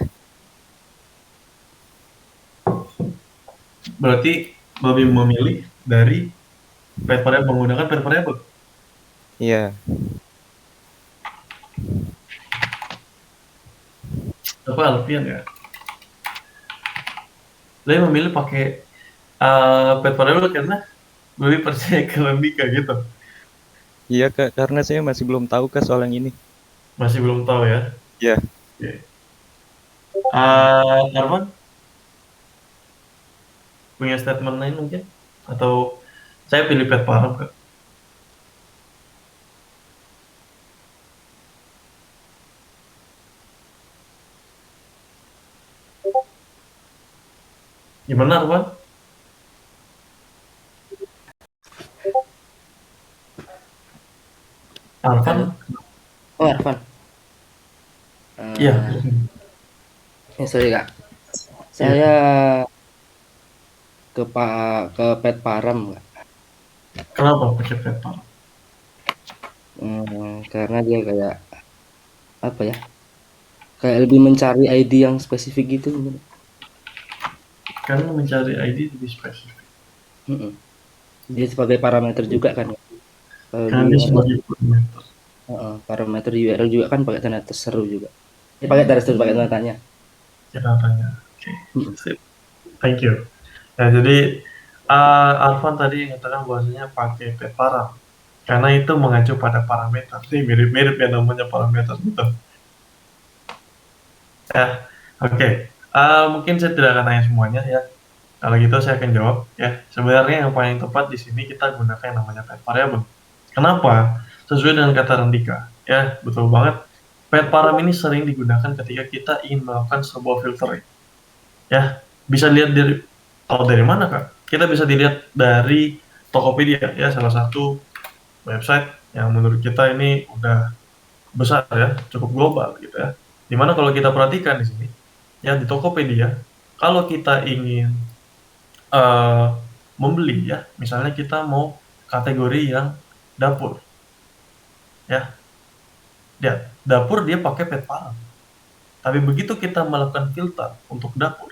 Berarti lebih memilih dari pet variable, menggunakan pet variable. Iya. Apa Alfian ya? Saya memilih pakai pet variable karena lebih percaya ke Randika gitu. Iya, Kak, karena saya masih belum tahu, Kak, soal yang ini. Masih belum tahu ya? Iya. Oke. Arman? Punya statement lain mungkin? Atau saya pilih pet param, Kak. Gimana, Arman? Arfan? Oh, Arfan. Iya. Sorry Kak. Saya ke pet param Kak. Kenapa pakai pet param? Karena dia kayak apa ya? Kayak lebih mencari ID yang spesifik gitu. Karena mencari ID lebih spesifik. Dia sebagai parameter juga kan. Karena dia sebagai parameter. Parameter URL juga kan pakai tanda seru juga. Pakai tanda seru, pakai tanda tanya. Kita tanya. Oke. Thank you. Ya, jadi Arfan tadi mengatakan bahwasanya pakai pet param karena itu mengacu pada parameter. Ini mirip-mirip ya namanya parameter gitu. Ya, oke. Mungkin saya tidak akan tanya semuanya ya. Kalau gitu saya akan jawab ya. Sebenarnya yang paling tepat di sini kita gunakan yang namanya pet variable. Kenapa? Sesuai dengan kata Randika. Ya, betul banget. Pet param ini sering digunakan ketika kita ingin melakukan sebuah filtering. Ya, bisa lihat dari mana, Kak? Kita bisa dilihat dari Tokopedia ya, salah satu website yang menurut kita ini udah besar ya, cukup global gitu ya. Dimana kalau kita perhatikan di sini, ya di Tokopedia, kalau kita ingin membeli ya, misalnya kita mau kategori yang dapur, ya, dapur dia pakai pet param. Tapi begitu kita melakukan filter untuk dapur,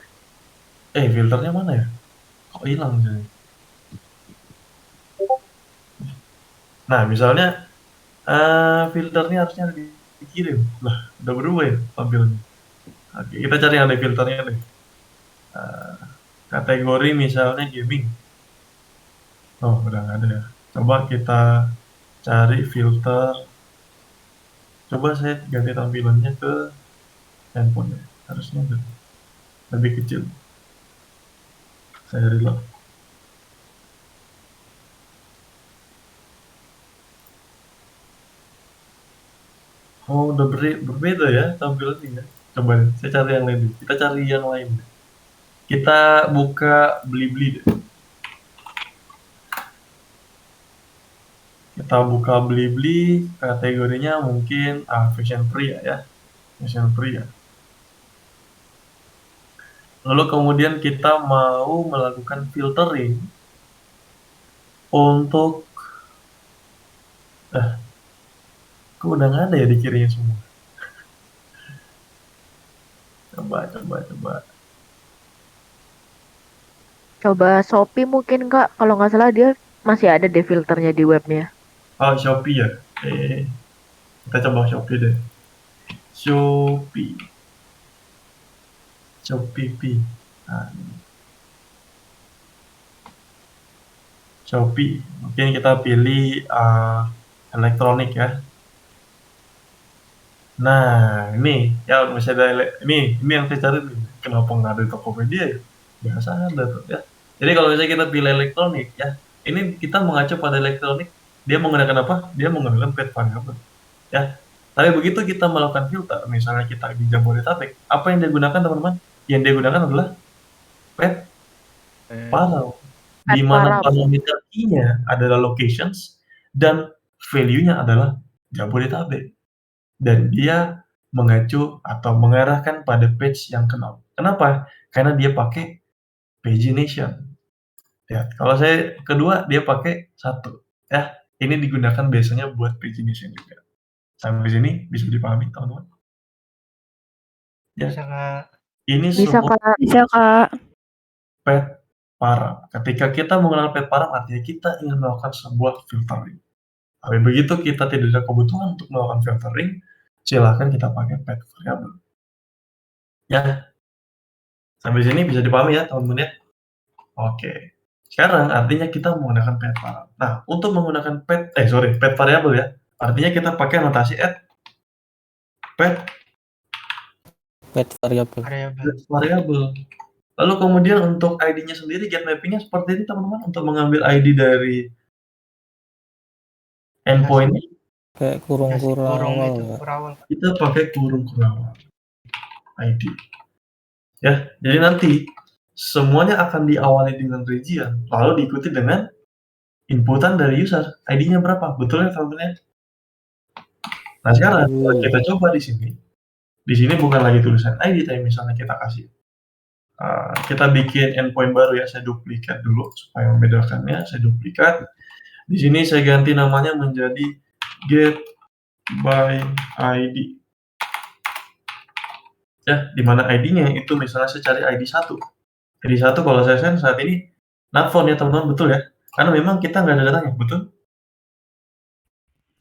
filternya mana ya? Kok hilang misalnya? Nah, misalnya filternya harusnya dikirim. Lah, udah berubah ya tampilannya. Oke, kita cari yang ada filternya deh. Kategori misalnya gaming. Oh, udah nggak ada ya. Coba kita cari filter. Coba saya ganti tampilannya ke handphone ya. Harusnya lebih kecil. Saya reload. Oh, udah berbeda ya tampilannya. Coba saya cari yang lain. Kita cari yang lain. Kita buka Blibli deh. Kita buka Blibli, kategorinya mungkin fashion pria ya. Fashion pria. Lalu kemudian kita mau melakukan filtering untuk kok udah nggak ada ya di kirinya semua. Coba. Coba Shopee mungkin Kak, kalau nggak salah dia masih ada deh filternya di webnya. Oh, Shopee ya? Kita coba Shopee deh. Shopee. Nah, ini. Shopee. Mungkin kita pilih elektronik ya. Nah, ini ya misalnya ini yang saya cari nih. Kenapa nggak ada di Tokopedia ya? Biasa ada tuh ya. Jadi kalau misalnya kita pilih elektronik ya, ini kita mengacu pada elektronik. Dia menggunakan apa? Dia menggunakan pet variable ya. Tapi begitu kita melakukan filter, misalnya kita di Jabodetabek, apa yang digunakan teman-teman? Yang digunakan adalah pet variable, di mana parameter I-nya adalah locations dan value-nya adalah Jabodetabek. Dan dia mengacu atau mengarahkan pada page yang kenal. Kenapa? Karena dia pakai pagination. Ya, kalau saya kedua dia pakai 1 ya. Ini digunakan biasanya buat pagination juga. Sampai sini bisa dipahami teman-teman? Ya. Bisa Kak. Ini Bisa support Kak. Bisa Kak. pet param. Ketika kita menggunakan pet param artinya kita ingin melakukan sebuah filtering. Tapi begitu kita tidak ada kebutuhan untuk melakukan filtering, silahkan kita pakai pet variable. Ya. Sampai sini bisa dipahami ya teman-teman ya? Oke. Sekarang artinya kita menggunakan pet param. Nah, untuk menggunakan pet variable ya. Artinya kita pakai notasi add pet variable. Lalu kemudian untuk ID-nya sendiri get mapping-nya seperti ini teman-teman, untuk mengambil ID dari endpoint kayak kurung-kurung kita pakai kurung-kurung ID ya. Jadi nanti semuanya akan diawali dengan region lalu diikuti dengan inputan dari user, ID-nya berapa, betul ya teman-teman ya? Nah sekarang kita coba di sini bukan lagi tulisan ID, tapi misalnya kita kasih kita bikin endpoint baru ya. Saya duplikat dulu supaya membedakannya. Saya duplikat. Di sini saya ganti namanya menjadi get by ID. Ya, di mana ID-nya itu misalnya saya cari ID 1. ID 1 kalau saya send saat ini not found ya teman-teman, betul ya? Karena memang kita nggak ada datanya, betul?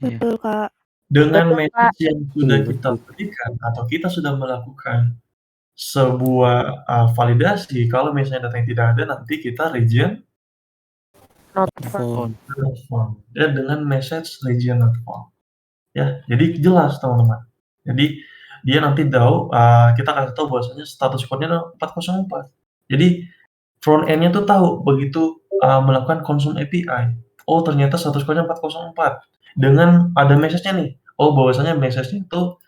Betul Kak. Dengan message yang sudah kita berikan atau kita sudah melakukan sebuah validasi, kalau misalnya data yang tidak ada, nanti kita region not found. Ya, dengan message region not found. Ya, jadi jelas teman-teman. Jadi dia nanti tahu, kita kasih tahu bahwasanya status code-nya 404. Jadi front end-nya tuh tahu begitu melakukan consume API. Oh, ternyata status code-nya 404. Dengan ada message-nya nih. Oh, bahwasanya message-nya itu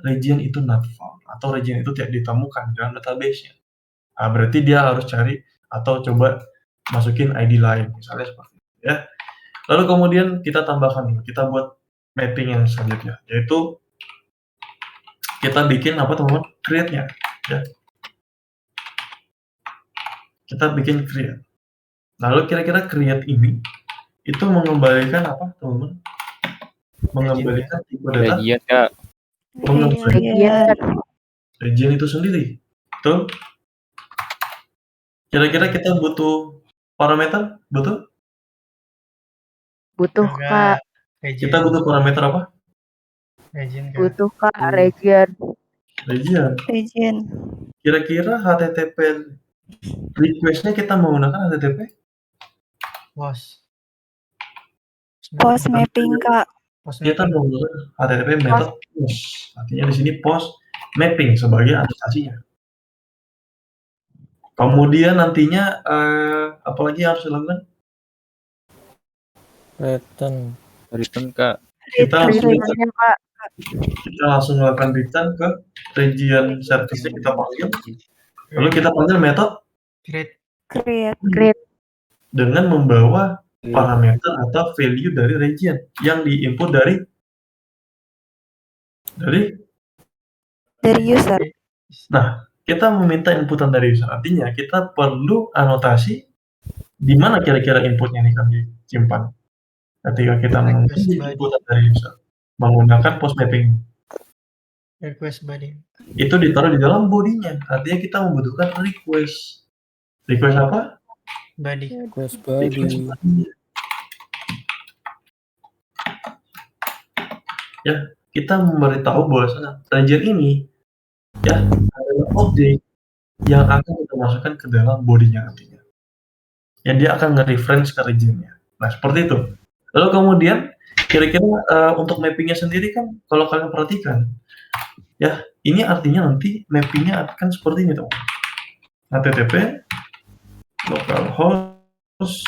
region itu not found atau region itu tidak ditemukan dalam database-nya. Berarti dia harus cari atau coba masukin ID lain, misalnya seperti itu ya. Lalu kemudian kita tambahkan dulu, kita buat mapping yang selanjutnya, yaitu kita bikin apa teman-teman? Create-nya ya. Kita bikin create. Lalu kira-kira create ini itu mengembalikan apa teman-teman? Mengembalikan tipe data Region Kak. Region itu sendiri. Betul? Kira-kira kita butuh parameter? Butuh Kak. Kita butuh parameter apa? Butuh Kak, region. Kira-kira HTTP request-nya kita menggunakan HTTP? Post mapping Kak. Kita menggunakan HTTP method post. Artinya di sini post mapping sebagai anotasinya. Kemudian nantinya apalagi yang harus dilakukan? Return Kak. Kita langsung melakukan return ke region service yang kita panggil. Lalu kita panggil metode create dengan membawa parameter atau value dari region yang diinput dari user. Nah, kita meminta inputan dari user. Artinya kita perlu anotasi di mana kira-kira inputnya ini kami simpan. Ketika kita mengambil inputan dari user menggunakan post mapping. Request body. Itu ditaruh di dalam bodinya. Artinya kita membutuhkan request. Request apa? Body. Request Request body. body. Ya, kita memberitahu bahwasanya region ini ya adalah objek yang akan kita masukkan ke dalam bodinya nantinya. Ya, dia akan nge-reference ke regionnya. Nah, seperti itu. Lalu kemudian kira-kira untuk mappingnya sendiri kan kalau kalian perhatikan ya, ini artinya nanti mappingnya akan seperti ini teman. HTTP localhost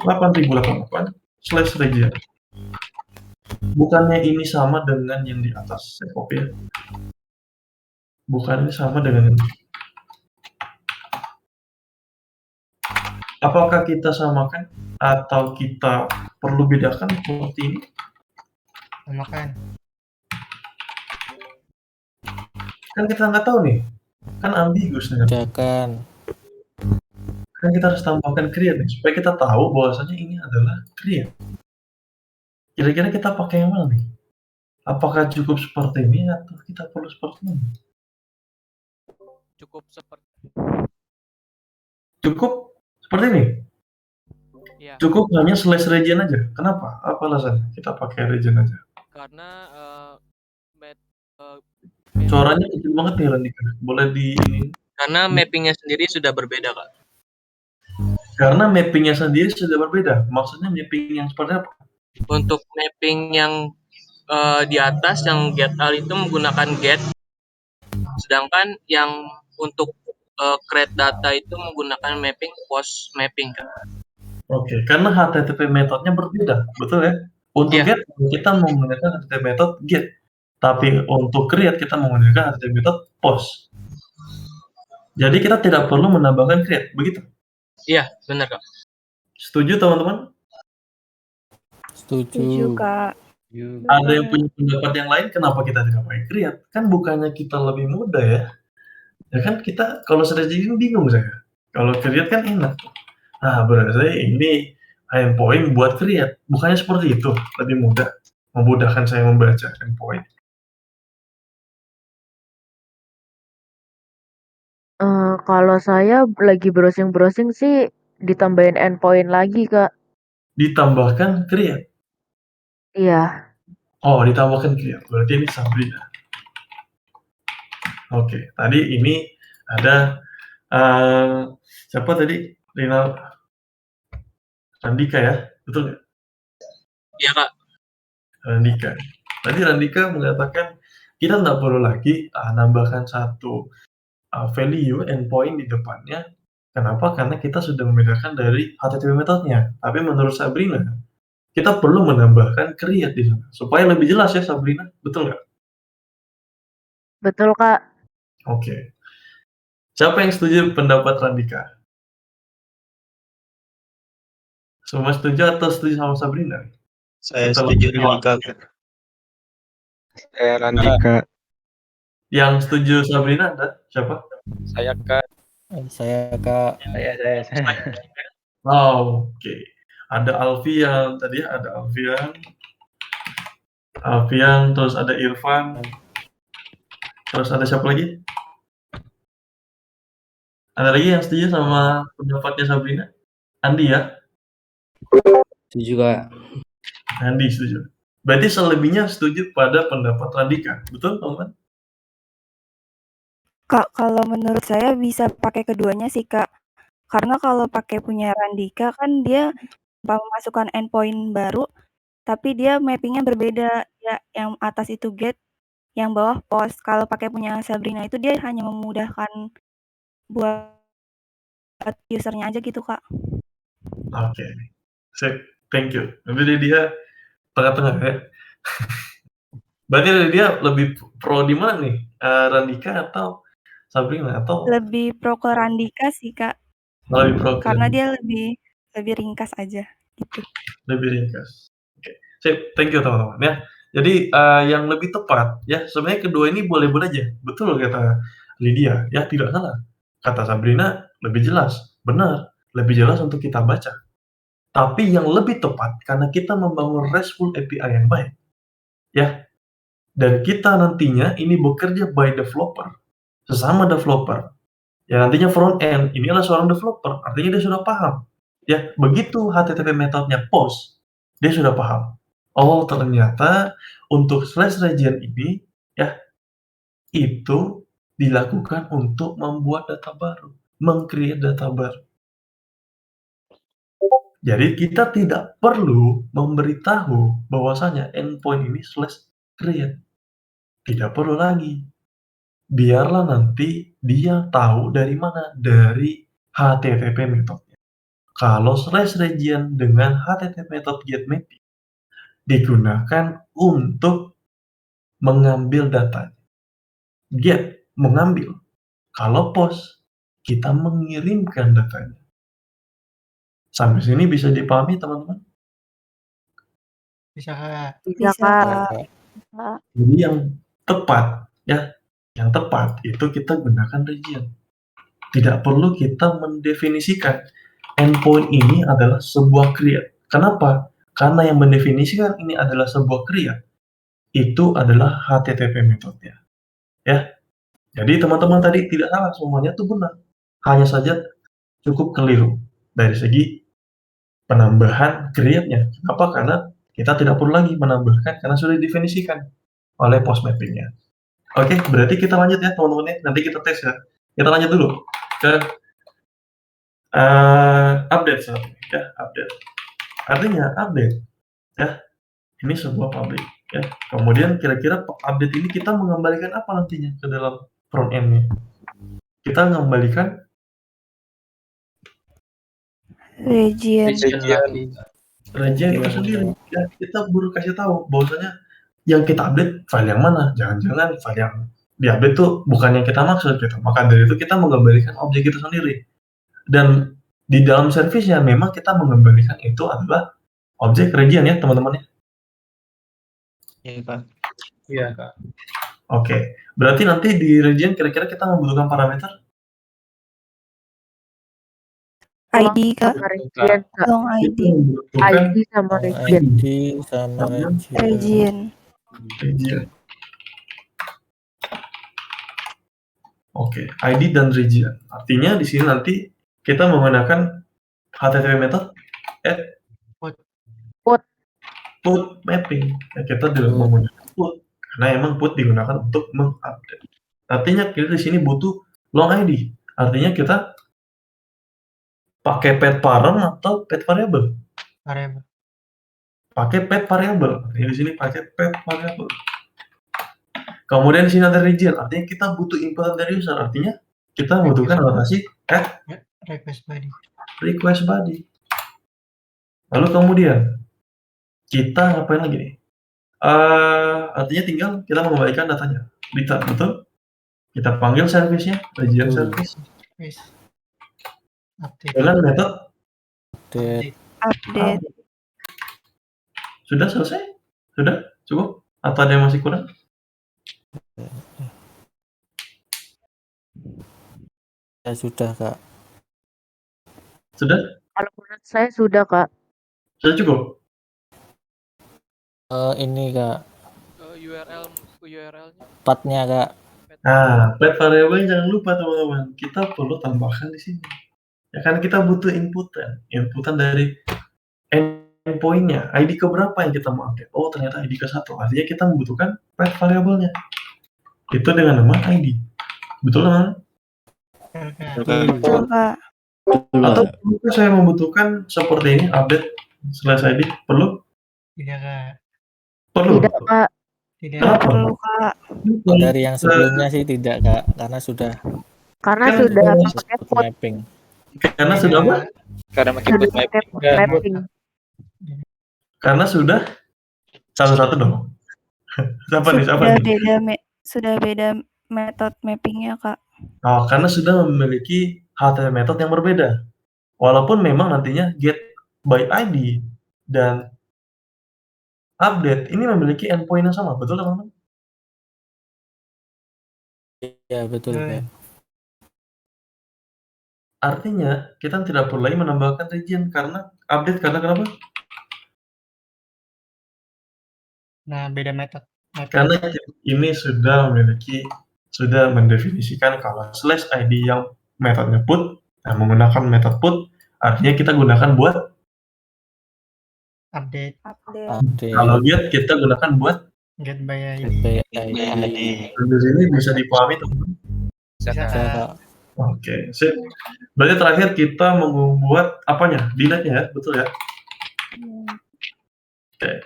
8088/region. Bukannya ini sama dengan yang di atas, saya copy ya. Bukannya sama dengan ini. Apakah kita samakan atau kita perlu bedakan seperti ini? Samakan. Kan kita nggak tahu nih, kan ambigus nih. Bedakan. Kan kita harus tambahkan create nih, supaya kita tahu bahwasanya ini adalah create. Kira-kira kita pakai yang mana nih? Apakah cukup seperti ini atau kita perlu seperti ini? Cukup seperti ini? Iya. Cukup hanya slash region aja. Kenapa? Apa alasannya kita pakai region aja? Karena Suaranya kecil banget nih Randika. Boleh di ini? Karena mappingnya sendiri sudah berbeda, Kak. Karena mappingnya sendiri sudah berbeda. Maksudnya mapping yang seperti apa? Untuk mapping yang di atas yang get all itu menggunakan get, sedangkan yang untuk create data itu menggunakan mapping post mapping, Kak. Oke, karena HTTP metodenya berbeda, betul ya? Untuk Iya. get kita menggunakan HTTP metode get, tapi untuk create kita menggunakan HTTP metode post. Jadi kita tidak perlu menambahkan create, begitu? Iya, benar, Kak. Setuju teman-teman? Setuju, Kak. Ada yang punya pendapat yang lain, kenapa kita tidak pakai create? Kan bukannya kita lebih mudah ya? Ya kan kita kalau sudah jadi bingung saya. Kalau create kan enak. Nah, berarti ini endpoint buat create. Bukannya seperti itu, lebih mudah. Memudahkan saya membaca endpoint. Kalau saya lagi browsing-browsing sih ditambahin endpoint lagi, Kak. Ditambahkan create? Iya. Oh, ditambahkan create. Berarti ini Sabrina. Oke, tadi ini ada siapa tadi? Randika ya? Betul nggak? Iya, Kak. Randika. Tadi Randika mengatakan kita nggak perlu lagi nambahkan satu value endpoint di depannya. Kenapa? Karena kita sudah membedakan dari HTTP metodenya. Tapi menurut Sabrina, kita perlu menambahkan create di sana supaya lebih jelas ya Sabrina, betul nggak? Betul, Kak. Oke. Siapa yang setuju pendapat Randika? Semua setuju atau setuju sama Sabrina? Saya setuju dengan Kak. Saya Randika. Yang setuju Sabrina ada siapa? Saya Kak. Saya, Kak. Saya. Oh, oke. Ada Alfian tadi, ada Alfian, terus ada Irfan, terus ada siapa lagi? Ada lagi yang setuju sama pendapatnya Sabrina? Andi ya? Setuju, Kak. Andi setuju. Berarti selebihnya setuju pada pendapat Randika, betul teman-teman? Kak, kalau menurut saya bisa pakai keduanya sih, Kak. Karena kalau pakai punya Randika kan dia memasukkan endpoint baru, tapi dia mappingnya berbeda. Ya, yang atas itu get, yang bawah post. Kalau pakai punya Sabrina itu dia hanya memudahkan buat usernya aja gitu, Kak. Oke. Sip, thank you. Berarti dia tengah-tengah ya. Berarti dia lebih pro di mana nih? Randika atau Sabrina atau Lebih pro ke Randika sih, Kak. lebih pro ke Karena dia lebih ringkas aja gitu. lebih ringkas. Oke. Sip, thank you teman-teman ya. Jadi yang lebih tepat ya, sebenarnya kedua ini boleh-boleh aja. Betul kata Lydia, ya tidak salah. Kata Sabrina lebih jelas, benar, lebih jelas untuk kita baca. Tapi yang lebih tepat karena kita membangun RESTful API yang baik. Ya. Dan kita nantinya ini bekerja by developer, sesama developer. Ya nantinya front end, ini adalah seorang developer, artinya dia sudah paham. Ya, begitu HTTP methodnya post, dia sudah paham. Oh, ternyata untuk slash region ini, ya, itu dilakukan untuk membuat data baru, meng-create data baru. Jadi kita tidak perlu memberitahu bahwasanya endpoint ini slash create. Tidak perlu lagi. Biarlah nanti dia tahu dari mana, dari HTTP methodnya. Kalau slash region dengan HTTP method get mapping digunakan untuk mengambil data. Get, mengambil. Kalau post, kita mengirimkan datanya. Sampai sini bisa dipahami teman-teman? Bisa, Kak. Bisa, Bisa, Kak. Kak. Jadi yang tepat, ya, yang tepat itu kita gunakan region. Tidak perlu kita mendefinisikan endpoint ini adalah sebuah create. Kenapa? Karena yang mendefinisikan ini adalah sebuah create, itu adalah HTTP methodnya. Ya, jadi teman-teman tadi tidak salah, semuanya itu benar. Hanya saja cukup keliru dari segi penambahan create-nya. Kenapa? Karena kita tidak perlu lagi menambahkan karena sudah didefinisikan oleh post mapping-nya. Oke, berarti kita lanjut ya teman-teman ya. Nanti kita tes ya. Kita lanjut dulu ke update ya, update. Artinya update ya. Ini sebuah public ya. Kemudian kira-kira update ini kita mengembalikan apa nantinya ke dalam front end-nya? Kita mengembalikan Region. region itu sendiri ya. Kita baru kasih tahu bahwasanya yang kita update file yang mana. Jangan-jangan file yang diupdate tuh bukan yang kita maksud gitu. Maka dari itu kita mengembalikan objek itu sendiri. Dan di dalam servisnya memang kita mengembalikan itu adalah objek region ya teman-teman ya. Iya, Kak. Iya, Kak. Oke, berarti nanti di region kira-kira kita membutuhkan parameter ID, Kak. Sama region, Kak. Long kita ID. membutuhkan ID sama region. ID sama Region. region. Oke, ID dan region. Artinya di sini nanti kita menggunakan HTTP method put mapping. Ya, kita tidak menggunakan put karena emang put digunakan untuk mengupdate. Artinya kita di sini butuh long ID. Artinya kita pakai pet parent atau pet variable. Variable. Pakai pet variable. Artinya di sini pakai pet variable. Kemudian di sini ada region. Artinya kita butuh input dari user. Artinya kita membutuhkan notasi request body. Lalu kemudian kita ngapain lagi nih? Artinya tinggal kita mengembalikan datanya. Return, betul? Kita panggil service-nya, region service. Dengan metode Update. Sudah selesai? Sudah? Cukup? Atau ada yang masih kurang? Ya sudah, Kak. Sudah? Kalau menurut saya sudah, Kak. Sudah cukup? Ini, Kak. URL-nya. Partnya, Kak. Nah, pet variable jangan lupa teman-teman. Kita perlu tambahkan di sini. Ya kan kita butuh inputan dari endpoint-nya. ID keberapa yang kita mau update? Oh, ternyata ID ke-1. Artinya kita membutuhkan pet variable-nya. Itu dengan nama ID. Betul, teman? Betul, Kak. Atau saya membutuhkan seperti ini, update /ID. Perlu? Tidak, Kak. Perlu. Tidak, Kak. Tidak. Kenapa? Perlu, Kak. Dari yang sebelumnya sih tidak, Kak. Karena sudah Karena Kan sudah kalau pakai put put. mapping. Karena sudah apa? Karena pakai Sudah put pakai mapping. put mapping. Karena sudah satu-satu dong. Siapa nih? Sudah beda metode mappingnya, Kak. Oh, karena sudah memiliki HTML method yang berbeda. Walaupun memang nantinya get by ID dan update ini memiliki endpoint yang sama, betul teman-teman? Iya, betul, Kak. Artinya kita tidak perlu lagi menambahkan region karena update karena kenapa? Nah, beda metode. Karena ini sudah mendefinisikan kalau /id yang metodenya put, menggunakan metode put, artinya kita gunakan buat update. Kalau get kita gunakan buat Get by Get ID. by ID. di sini bisa dipahami teman-teman. Bisa, Kak. Oke, sip. Berarti terakhir kita membuat apanya? Delete-nya ya, betul ya? Oke.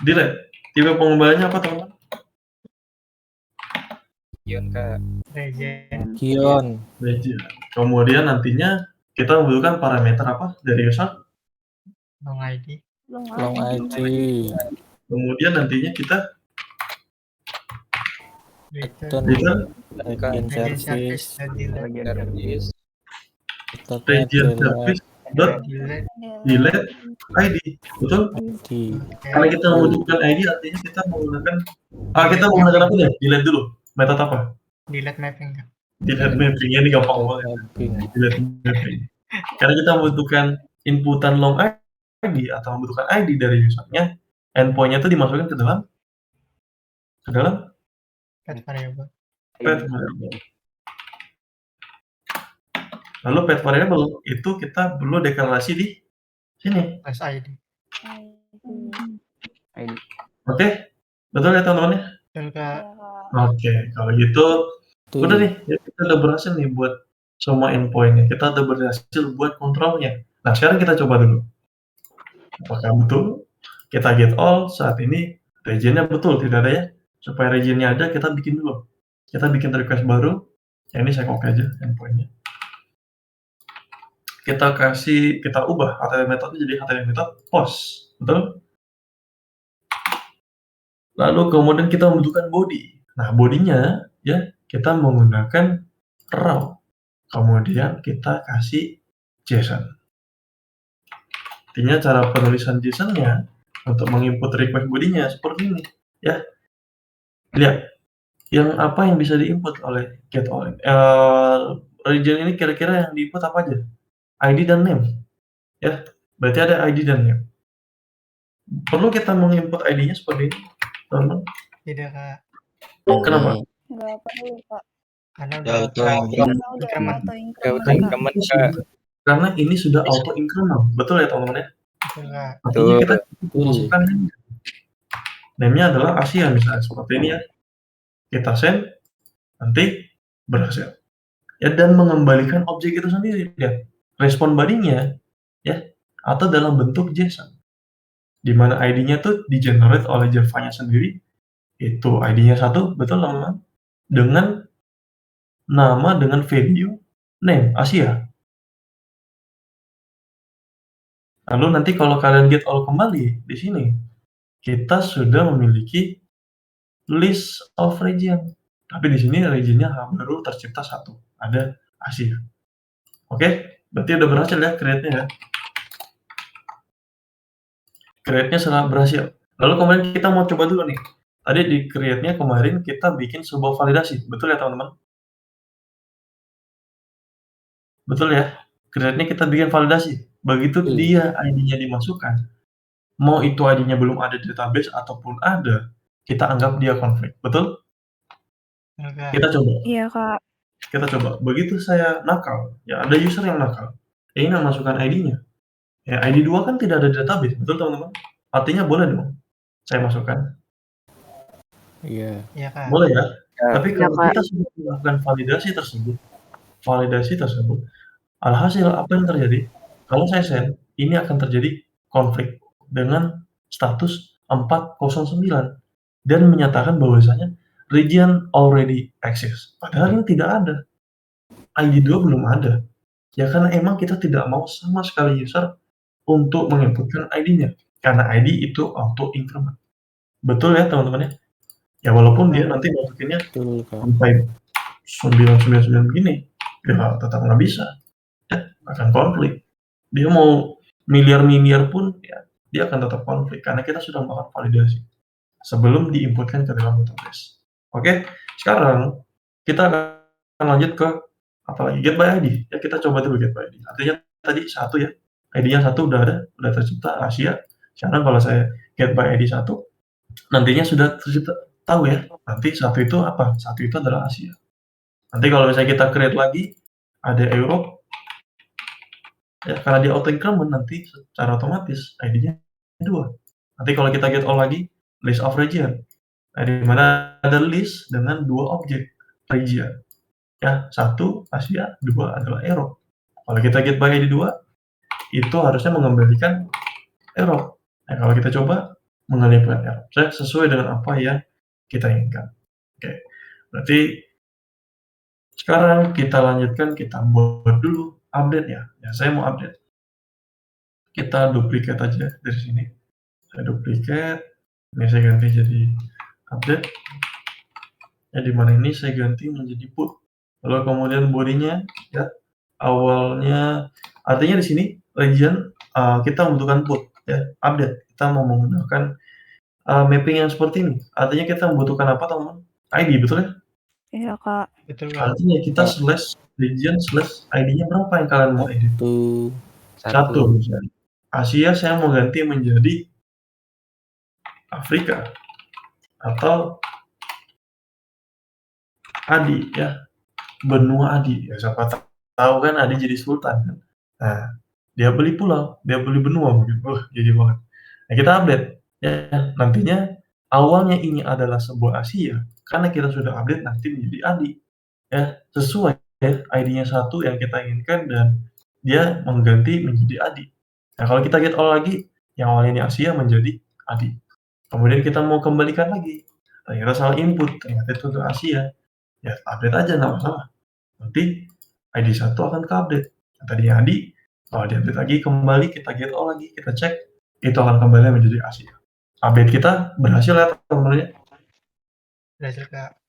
Delete. Tipe pengembaliannya apa, teman-teman? Kion, Kak. Region. Region. Kemudian nantinya kita membutuhkan parameter apa dari user? Long ID. Long ID. Kemudian nantinya kita Return. Region Service. region service dot delete ID, betul? Karena kita membutuhkan ID artinya kita menggunakan apa nih? Delete dulu. Metode apa? Delete mapping. Delete mapping ini gampang banget. Delete mapping. Karena kita membutuhkan inputan long ID atau membutuhkan ID dari usernya, endpoint-nya itu dimasukkan ke dalam Path variable. Lalu path variable itu kita perlu deklarasi di sini. Plus ID. Oke, betul ya teman-teman ya? Betul, Kak. Oke, kalau gitu udah nih, ya, kita udah berhasil nih buat semua endpoint-nya. Kita udah berhasil buat kontrolnya. Nah, sekarang kita coba dulu. Apakah betul? Kita get all, saat ini region-nya betul, tidak ada ya? Supaya region-nya ada, kita bikin dulu. Kita bikin request baru. Ya, ini saya copy aja endpoint-nya. Kita ubah HTML metode jadi HTML method post, betul? Lalu kemudian kita membutuhkan body. Nah, body-nya ya kita menggunakan raw. Kemudian kita kasih JSON. Artinya cara penulisan JSON-nya untuk menginput request body-nya seperti ini, ya. Lihat, yang bisa diinput oleh get all. Region ini kira-kira yang diinput apa aja? ID dan name, ya. Berarti ada ID dan name. Perlu kita menginput ID-nya seperti ini, teman-teman? Tidak, Kak. Kenapa? Nggak perlu, Kak. Karena Udah udah auto-increment. Karena ini sudah auto increment, betul ya teman-teman ya? Betul, Kak. Artinya kita masukkan name-nya adalah Asia misalnya seperti ini ya. Kita send, nanti berhasil. Ya, dan mengembalikan objek itu sendiri ya. Respon body-nya ya atau dalam bentuk JSON. Di mana ID-nya tuh di-generate oleh Java-nya sendiri. Itu ID-nya 1, betul teman-teman? Dengan nama dengan value name Asia. Lalu nanti kalau kalian get all kembali di sini, kita sudah memiliki list of region. Tapi di sini regionnya baru tercipta 1, ada Asia. Oke, berarti udah berhasil ya create-nya ya. Create-nya sudah berhasil. Lalu kemudian kita mau coba dulu nih. Tadi di create-nya kemarin kita bikin sebuah validasi, betul ya teman-teman? Betul ya? Create-nya kita bikin validasi. Begitu dia ID-nya dimasukkan, mau itu ID-nya belum ada di database ataupun ada, kita anggap dia konflik, betul? Kita coba. Iya, Kak. Kita coba. Begitu saya nakal, ya ada user yang nakal, ingin masukkan ID-nya. Ya, ID 2 kan tidak ada di database, betul teman-teman? Artinya boleh dong saya masukkan. Iya. Iya, Kak. Boleh ya? Ya. Tapi kalau kita sudah melakukan validasi tersebut, alhasil apa yang terjadi? Kalau saya send, ini akan terjadi konflik dengan status 409 dan menyatakan bahwasanya region already exists. Padahal ini tidak ada. ID 2 belum ada. Ya karena emang kita tidak mau sama sekali user untuk menginputkan ID-nya. Karena ID itu auto increment. Betul ya teman-teman ya? Ya walaupun dia nanti masukinnya sampai 999 begini, ya tetap nggak bisa. Ya, akan konflik. Dia mau miliar-miliar pun, ya dia akan tetap konflik karena kita sudah melakukan validasi sebelum diinputkan ke dalam database. Oke, sekarang kita akan lanjut ke apa lagi? Get by ID. Ya kita coba dulu get by ID. Artinya tadi 1 ya, ID-nya 1 udah ada, udah tercipta Asia. Sekarang kalau saya get by ID 1, nantinya sudah tahu ya, nanti satu itu apa? Satu itu adalah Asia. Nanti kalau misalnya kita create lagi, ada Europe, ya karena dia auto increment nanti secara otomatis ID-nya 2. Nanti kalau kita get all lagi, list of region. Nah, di mana ada list dengan 2 objek region. Ya, 1 Asia, 2 adalah Europe. Kalau kita get by ID 2, itu harusnya mengembalikan Europe. Nah, kalau kita coba mengembalikan Europe, sesuai dengan apa yang kita inginkan. Oke, berarti sekarang kita lanjutkan, kita buat dulu update ya. Ya, saya mau update. Kita duplicate aja dari sini. Saya duplicate, ini saya ganti jadi update. Ya, di mana ini saya ganti menjadi put. Lalu kemudian bodinya ya awalnya, artinya di sini region kita membutuhkan put ya, update. Kita mau menggunakan mapping yang seperti ini. Artinya kita membutuhkan apa, teman-teman? ID, betul ya? Iya, Kak. Betul, Kak. Artinya kita slash region slash ID-nya berapa yang kalian mau edit? Satu. Asia saya mau ganti menjadi Afrika atau Adi ya, benua Adi ya, siapa tahu kan Adi jadi sultan kan. Nah, dia beli pulau, dia beli benua mungkin. Jadi banget. Nah, kita update ya, nantinya awalnya ini adalah sebuah Asia karena kita sudah update nanti menjadi Adi ya, sesuai ya ID-nya 1 yang kita inginkan dan dia mengganti menjadi Adi. Nah, kalau kita get all lagi, yang awalnya ini Asia menjadi Adi. Kemudian kita mau kembalikan lagi, ternyata salah input, ternyata itu untuk Asia. Ya, update aja, nggak masalah. Nanti ID 1 akan ke-update. Yang tadinya Adi, kalau di-update lagi, kembali, kita get all lagi, kita cek, itu akan kembali menjadi Asia. Update kita berhasil ya, teman-teman. Berhasil, Kak.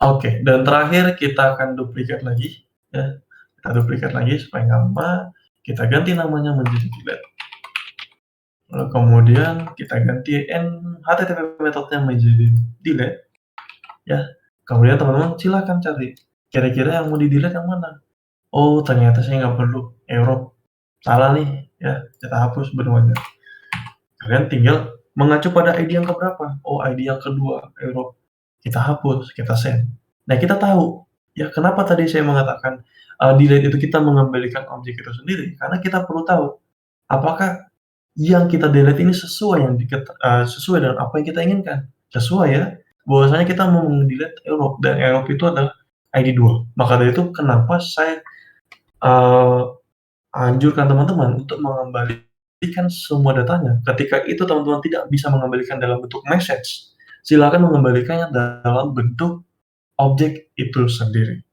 Oke, dan terakhir kita akan duplicate lagi, ya. Kita duplicate lagi supaya nggak lama, kita ganti namanya menjadi delete. Lalu kemudian kita ganti HTTP metodenya menjadi delete, ya. Kemudian teman-teman silahkan cari, kira-kira yang mau di-delete yang mana? Oh, ternyata saya nggak perlu Europe. Salah nih, ya, kita hapus benuanya. Kalian tinggal mengacu pada ID yang keberapa? Oh, ID yang kedua, Europe. Kita hapus, kita send. Nah, kita tahu, ya kenapa tadi saya mengatakan delete itu kita mengembalikan objek itu sendiri? Karena kita perlu tahu, apakah yang kita delete ini sesuai dengan apa yang kita inginkan? Sesuai ya, bahwasanya kita mau delete Europe, dan Europe itu adalah ID 2. Maka dari itu kenapa saya anjurkan teman-teman untuk mengembalikan semua datanya. Ketika itu teman-teman tidak bisa mengembalikan dalam bentuk message, silakan mengembalikannya dalam bentuk objek itu sendiri.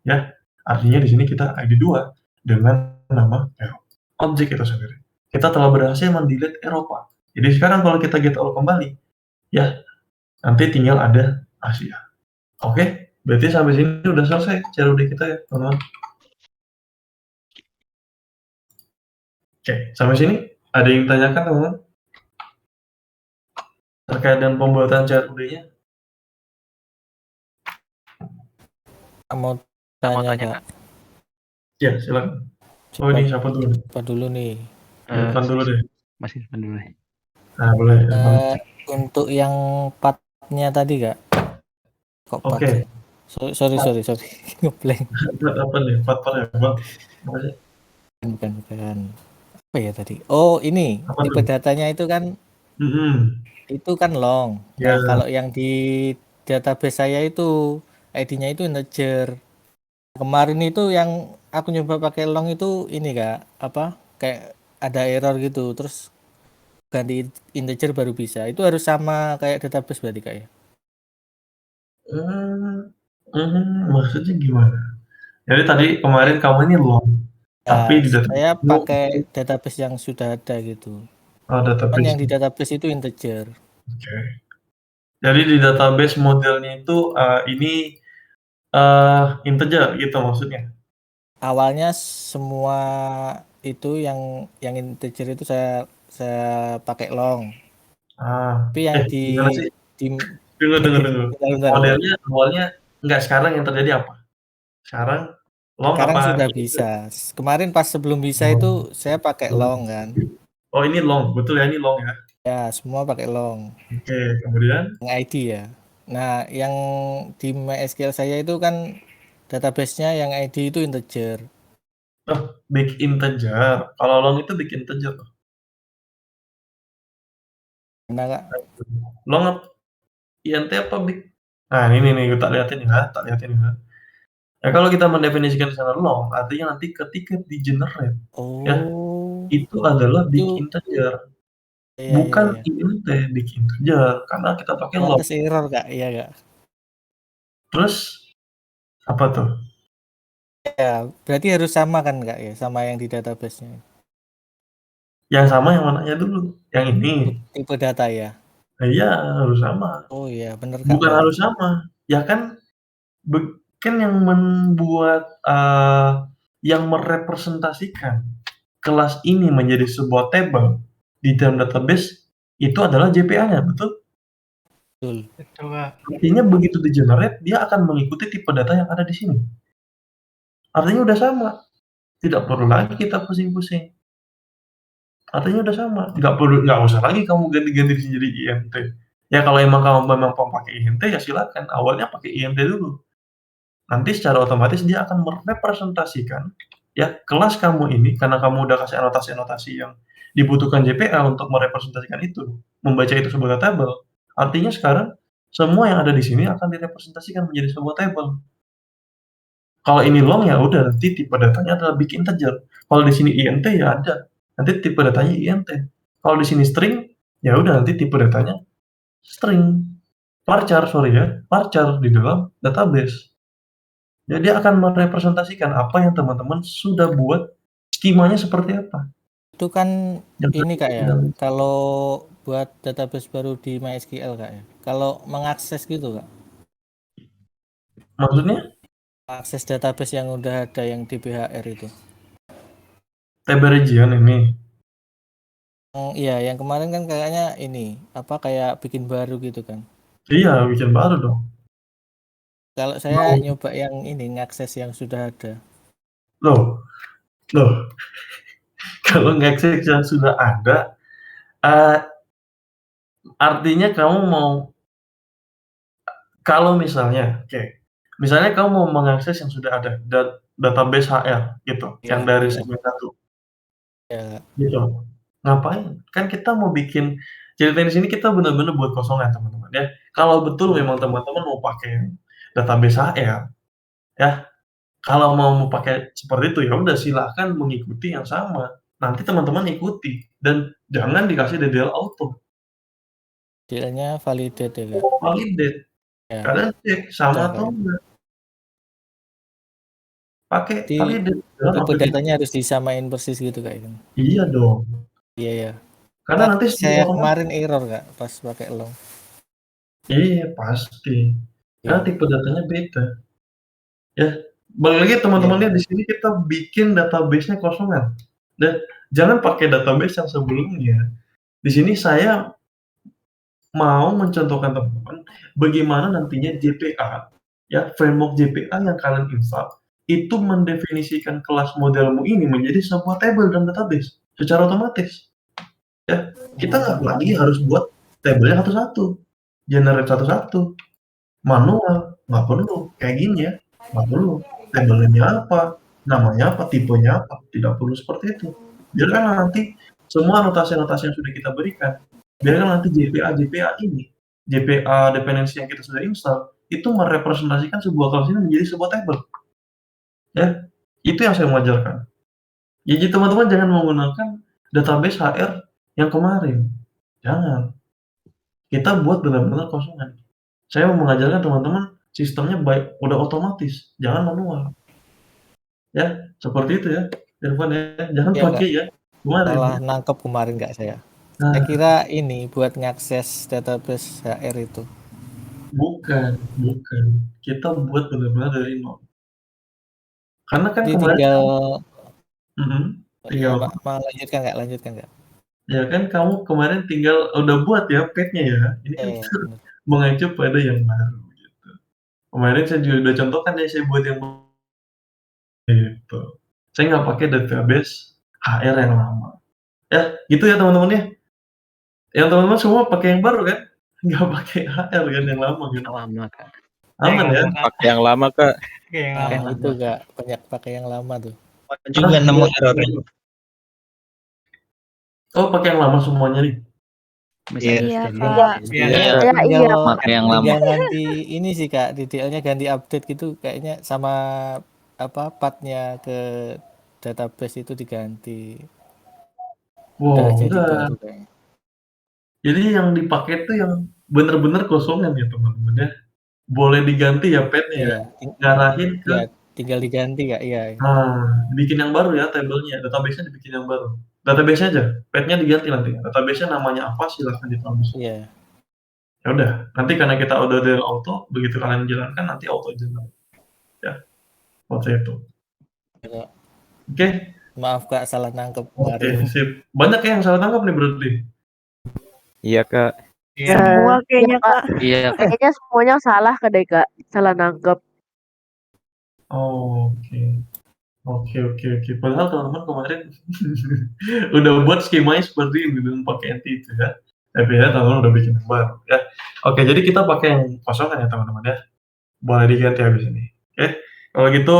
Ya, artinya di sini kita ID 2 dengan nama Europe. Objek itu sendiri. Kita telah berhasil mendelete Eropa. Jadi sekarang kalau kita get all kembali, ya nanti tinggal ada Asia. Oke, berarti sampai sini udah selesai CRUD kita ya, teman-teman. Oke, sampai sini ada yang tanyakan, teman-teman? Terkait dengan pembuatan CRUD-nya? Mau tanya, Kak. Ya, silakan. Oh, ini siapa dulu? Siapa dulu nih? Depan dulu deh. Masih depan dulu deh. Nah, boleh. Untuk yang partnya tadi, Kak. Kok part? Oke. Sorry. Ngeblank. Apa nih? Part ya, Pak? Apa sih? Bukan. Apa ya tadi? Oh, ini. Tipe datanya itu kan itu kan long. Ya. Nah, kalau yang di database saya itu ID-nya itu integer. Kemarin itu yang aku nyoba pakai long itu ini, Kak, apa? Kayak ada error gitu. Terus ganti integer baru bisa. Itu harus sama kayak database berarti, Kak ya? Maksudnya gimana? Jadi tadi kemarin kamu ini long, tapi di database saya pakai database yang sudah ada gitu. Oh, database. Kan yang di database itu integer. Oke. Jadi di database modelnya itu ini integer gitu maksudnya? Awalnya semua itu yang integer itu saya pakai long. Tapi yang Tunggu. Modelnya awalnya enggak, sekarang yang terjadi apa? Sekarang long sekarang apa? Sudah bisa. Kemarin pas sebelum bisa itu saya pakai long kan. Oh, ini long, betul ya, ini long ya? Ya, semua pakai long. Oke, kemudian? Yang ID ya. Nah, yang di MySQL saya itu kan database-nya yang ID itu integer. Oh, big integer. Kalau long itu big integer. Nah, Kak, Long int apa big? Nah, ini nih, tak liatin ya, tak liatin ya. Ya, kalau kita mendefinisikan di sana long, artinya nanti ketika di-generate, ya, oh, itu adalah big itu integer. iya iya Bukan iya. int, big integer, karena kita pakai long. Pantes error, Kak. Iya, Kak. Terus, apa tuh? Ya, berarti harus sama kan, Kak ya, sama yang di database-nya. Yang sama yang mananya dulu? Yang ini? Tipe data ya. Nah, iya, harus sama. Oh iya, bener Kak, Bukan bener. harus sama. Ya kan, kan yang membuat, yang merepresentasikan kelas ini menjadi sebuah table di dalam database itu adalah JPA-nya, betul? Betul. Betul, Kak. Artinya begitu di-generate, dia akan mengikuti tipe data yang ada di sini. Artinya udah sama, tidak perlu lagi kita pusing-pusing. Artinya udah sama, nggak usah lagi kamu ganti-ganti di sini jadi INT. Ya kalau emang kamu memang mau pakai INT ya silakan, awalnya pakai INT dulu. Nanti secara otomatis dia akan merepresentasikan ya kelas kamu ini karena kamu udah kasih anotasi-anotasi yang dibutuhkan JPA untuk merepresentasikan itu, membaca itu sebagai tabel. Artinya sekarang semua yang ada di sini akan direpresentasikan menjadi sebuah tabel. Kalau ini long ya udah nanti tipe datanya adalah big integer. Kalau di sini int ya ada, nanti tipe datanya int. Kalau di sini string, ya udah nanti tipe datanya string. Varchar, sorry ya, varchar di dalam database. Jadi dia akan merepresentasikan apa yang teman-teman sudah buat, skemanya seperti apa. Itu kan Yang ini Kak ya, dalam- kalau buat database baru di MySQL Kak ya. Kalau mengakses gitu Kak, Maksudnya akses database yang udah ada yang di BHR itu. table region ini. Iya, yang kemarin kan kayaknya ini, apa kayak bikin baru gitu kan. Iya, bikin baru dong. Kalau saya Mau nyoba yang ini, ngakses yang sudah ada. loh, loh. Kalau ngekses yang sudah ada, eh, artinya kamu mau kalau misalnya, oke, misalnya kamu mau mengakses yang sudah ada, database HR gitu, yang Iya, dari iya, segmen 1, iya. gitu. Ngapain? Kan kita mau bikin ceritanya di sini kita benar-benar buat kosongan, teman-teman, ya. Kalau betul memang teman-teman mau pakai database HR, ya, kalau mau pakai seperti itu, ya udah silahkan mengikuti yang sama. Nanti teman-teman ikuti dan jangan dikasih DDL auto, Detailnya validate ya Kak. validate. Ya, Kalian cek bisa sama Kak. atau enggak. Pakai Jadi validate dalam tipe aplikasi. datanya harus disamain persis gitu Kak itu. Iya dong. Iya ya. Karena nanti Saya setelah kemarin error Kak pas pakai long. iya pasti. Karena Iya. tipe datanya beda. Ya, balik lagi teman-teman Iya. lihat di sini kita bikin database-nya kosongan. Dan jangan pakai database yang sebelumnya. Di sini saya mau mencontohkan teman-teman bagaimana nantinya JPA, ya framework JPA yang kalian install itu mendefinisikan kelas modelmu ini menjadi sebuah table dan database secara otomatis. Ya, kita nggak lagi harus buat tabelnya satu-satu, generate satu-satu, manual, nggak perlu. Kayak gini ya, nggak perlu. Tabelnya apa, namanya apa, tipenya apa, tidak perlu seperti itu. Biarkan nanti semua anotasi-anotasi yang sudah kita berikan, biarkan nanti JPA ini, JPA dependensi yang kita sudah install, itu merepresentasikan sebuah kelas ini menjadi sebuah table. Ya, itu yang saya mau ajarkan. Jadi teman-teman jangan menggunakan database HR yang kemarin. Jangan. Kita buat benar-benar kosongan. Saya mau mengajarkan teman-teman sistemnya baik udah otomatis, jangan manual. Ya, seperti itu ya, Irfan ya. Jangan Iya, pakai ya kemarin. Salah nangkep kemarin Kak saya. Saya Nah, kira ini buat ngakses database HR itu. bukan. Kita buat benar-benar dari nol. Karena kan Jadi kemarin tinggal tinggal apa? lanjutkan Kak. Ya kan kamu kemarin tinggal udah buat ya page-nya ya. Ini kan kita Bener. mengacu pada yang baru gitu. Kemarin saya juga udah contohkan ya saya buat yang gitu. Saya nggak pakai database HR yang lama. Ya, gitu ya teman-teman ya. Yang teman-teman semua pakai yang baru kan? Nggak pakai HR kan yang lama kan? Lama, Kak. Aman ya? Pakai yang lama, Kak. Oke, yang Nah, lama. itu Kak, banyak pakai yang lama tuh. Juga nemu errornya. Oh, pakai yang lama semuanya nih. Iya, Misunderstanding. Kak. Iya. Ya, Ya iya. Pakai yang lama. tinggal ganti ini sih Kak, DDL-nya ganti update gitu kayaknya sama apa path-nya ke database itu diganti. Udah Wow, jadi enggak. baru kayaknya. Jadi yang dipakai tuh yang bener-bener kosongan ya teman-teman ya. Boleh diganti ya pad-nya ya. Iya, Ngarahin ke ya tinggal diganti Kak. Iya. bikin yang baru ya tabelnya, database-nya dibikin yang baru. Database-nya aja, pad-nya diganti nanti. Database-nya namanya apa silahkan ditulis. Iya. Ya udah, nanti karena kita udah dari auto, begitu kalian jalankan nanti auto jalan. Ya, seperti itu. Ya, Oke, maaf Kak, salah nangkep oke, kemarin. sip. Banyak ya yang salah tangkap nih berarti. Iya, Kak. Iya. Semua kayaknya, Iya, Kak. Kak. Iya, Kak. Kayaknya semuanya salah deh Kak, salah nangkep. Oh, oke. Oke. Padahal teman-teman kemarin udah buat skemanya seperti ini dengan pakai NT itu ya. Tapi ya teman-teman udah bikin yang baru ya. Oke, jadi kita pakai yang kosong kan ya teman-teman ya. Boleh diganti habis ini. Oke. Kalau gitu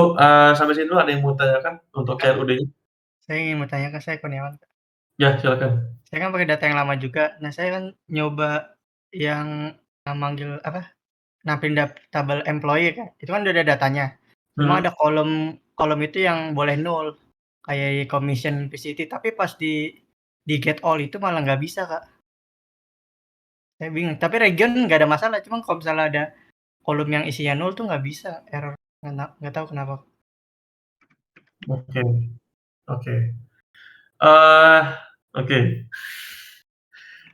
sampai sini dulu ada yang mau tanyakan untuk CLUD-nya? Saya ingin bertanya ke saya Kurniawan. Ya, silakan. Saya kan pakai data yang lama juga. Nah, saya kan nyoba yang manggil apa? Nampilin tabel employee kan. Itu kan udah ada datanya. Cuma ada kolom itu yang boleh nol. Kayak commission PCT, tapi pas di get all itu malah nggak bisa, Kak. Saya bingung. Tapi region nggak ada masalah, cuma kalau misalnya ada kolom yang isinya nol tuh nggak bisa, error. Nggak tahu kenapa. Oke. Oke.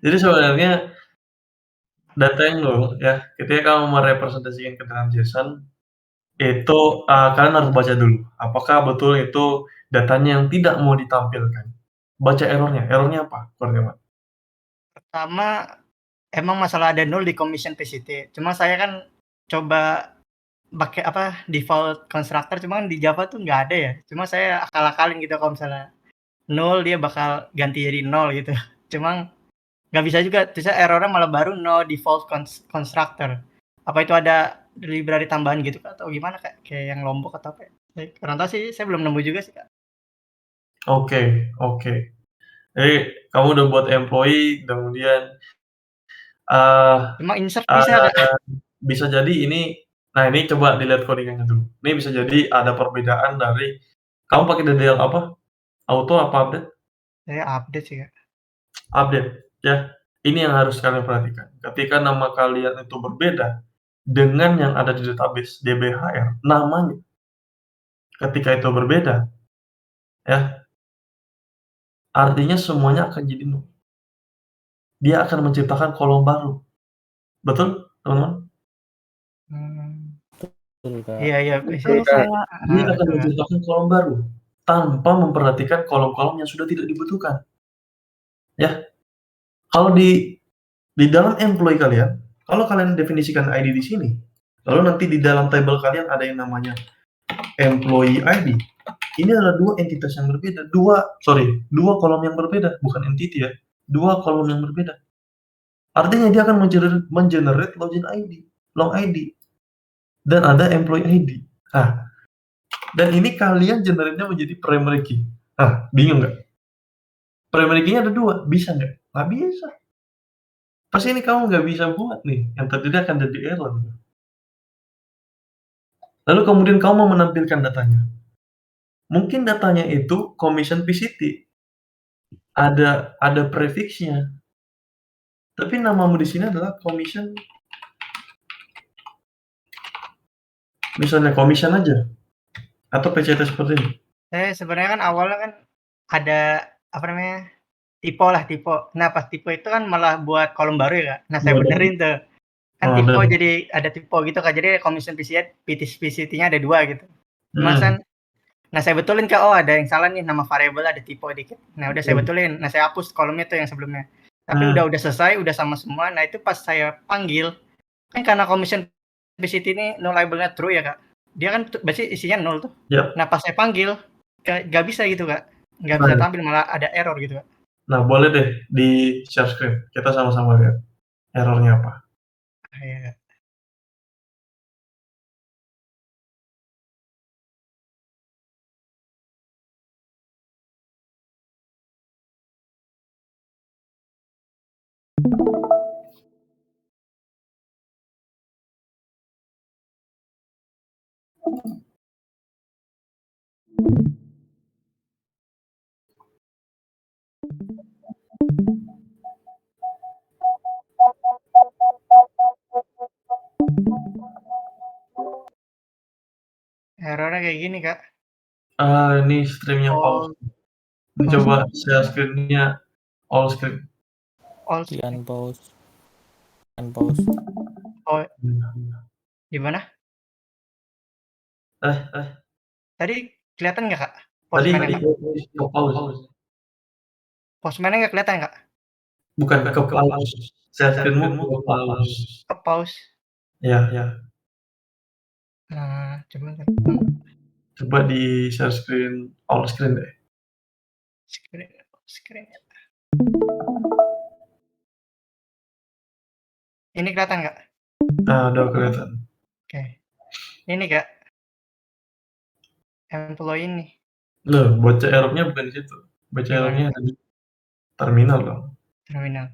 Jadi sebenarnya data yang nol ya, ketika kamu merepresentasikan ke dalam JSON itu kalian harus baca dulu. Apakah betul itu datanya yang tidak mau ditampilkan? Baca errornya. Errornya apa, Kurniawan? Pertama, emang masalah ada nol di commission PCT. Cuma saya kan coba pakai apa default constructor, cuma kan di Java tuh nggak ada ya. Cuma saya akal-akalin gitu kalau misalnya nol dia bakal ganti jadi nol gitu. Cuma nggak bisa juga. Terus errornya malah baru no default constructor. Apa itu ada library tambahan gitu Kak? Atau gimana Kak? Kayak yang Lombok atau apa? Kurang tahu sih, saya belum nemu juga sih Kak. Oke. Jadi kamu udah buat employee, kemudian Cuma insert bisa Kak. bisa jadi ini coba dilihat codingannya dulu. Ini bisa jadi ada perbedaan dari kamu pakai DDL apa? Auto apa update? Saya update sih Kak. Update, ya. Ini yang harus kalian perhatikan. Ketika nama kalian itu berbeda dengan yang ada di database DBHR, namanya ketika itu berbeda, ya, artinya semuanya akan jadi nol. Dia akan menciptakan kolom baru. Betul, teman-teman? Betul Kak. Iya. Betul, Kak. Dia akan menciptakan kolom baru tanpa memperhatikan kolom-kolom yang sudah tidak dibutuhkan. Ya. Kalau di dalam employee kalian, kalau kalian definisikan ID di sini, lalu nanti di dalam table kalian ada yang namanya employee ID. Ini adalah dua entitas yang berbeda, dua kolom yang berbeda, bukan entity ya. Dua kolom yang berbeda. Artinya dia akan mengenerate login ID, long ID. Dan ada employee ID. Dan ini kalian generate-nya menjadi primary key. Bingung nggak? Primary key-nya ada dua, bisa nggak? Nggak bisa. Pasti ini kamu nggak bisa buat nih, yang terjadi akan jadi error. Lalu kemudian kamu mau menampilkan datanya. Mungkin datanya itu commission PCT. Ada prefix-nya. Tapi namamu di sini adalah commission. Misalnya commission aja. Atau PCT seperti ini. Saya sebenarnya kan awalnya kan ada apa namanya? Tipe. Nah, pas tipe itu kan malah buat kolom baru ya, Kak. Nah, saya benerin tuh. Kan tipe jadi ada tipe gitu, Kak. Jadi commission PCT-nya ada 2 gitu. Nah, saya betulin Kak, ada yang salah nih, nama variable ada tipe dikit. Nah, udah saya betulin. Nah, saya hapus kolomnya tuh yang sebelumnya. Tapi udah selesai, udah sama semua. Nah, itu pas saya panggil, kan karena commission PCT ini no labelnya true ya, Kak. Dia kan berarti isinya 0 tuh. Yep. Nah, pas saya panggil, nggak bisa gitu, Kak. Nggak bisa tampil, malah ada error gitu, Kak. Nah, boleh deh di-share screen, kita sama-sama lihat error-nya apa. Iya, Kak. Error-nya kayak gini, Kak. Ini stream-nya pause. Ini coba share screen-nya all screen. All Di screen. unpause. Unpause. Oh, gimana? Tadi kelihatan nggak, Kak? Tadi Postman-nya, Kak? ke pause. Postman-nya nggak kelihatan, Kak? Bukan ke pause. Share screen-mu ke pause. Ke pause. Iya. Coba ntar. Coba di share screen all screen deh. Screen. Ini kelihatan nggak? Udah kelihatan. Oke. Ini, Kak. Employee ini. Loh, baca error-nya bukan di situ. Baca Gimana, error-nya Kak? ada di terminal dong. Terminal.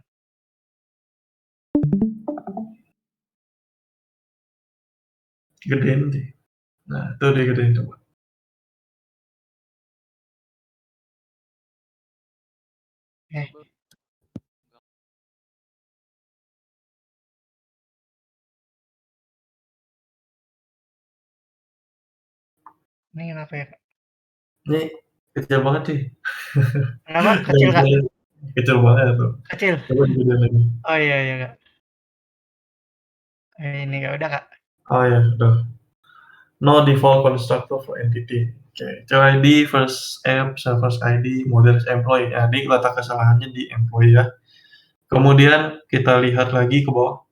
Gedein sih. Nah, tuh digedein coba. Ini kenapa ya, Kak? Ini kecil banget sih. Kenapa? Kecil, Kak? Kecil banget tuh. Kecil. Coba digedein lagi. Oh iya, Kak. Ini Kak, udah, Kak. Oh ya, udah. No default constructor for entity. Oke, coba ID, first app, server's ID, model employee. Jadi letak kesalahannya di employee ya. Kemudian kita lihat lagi ke bawah.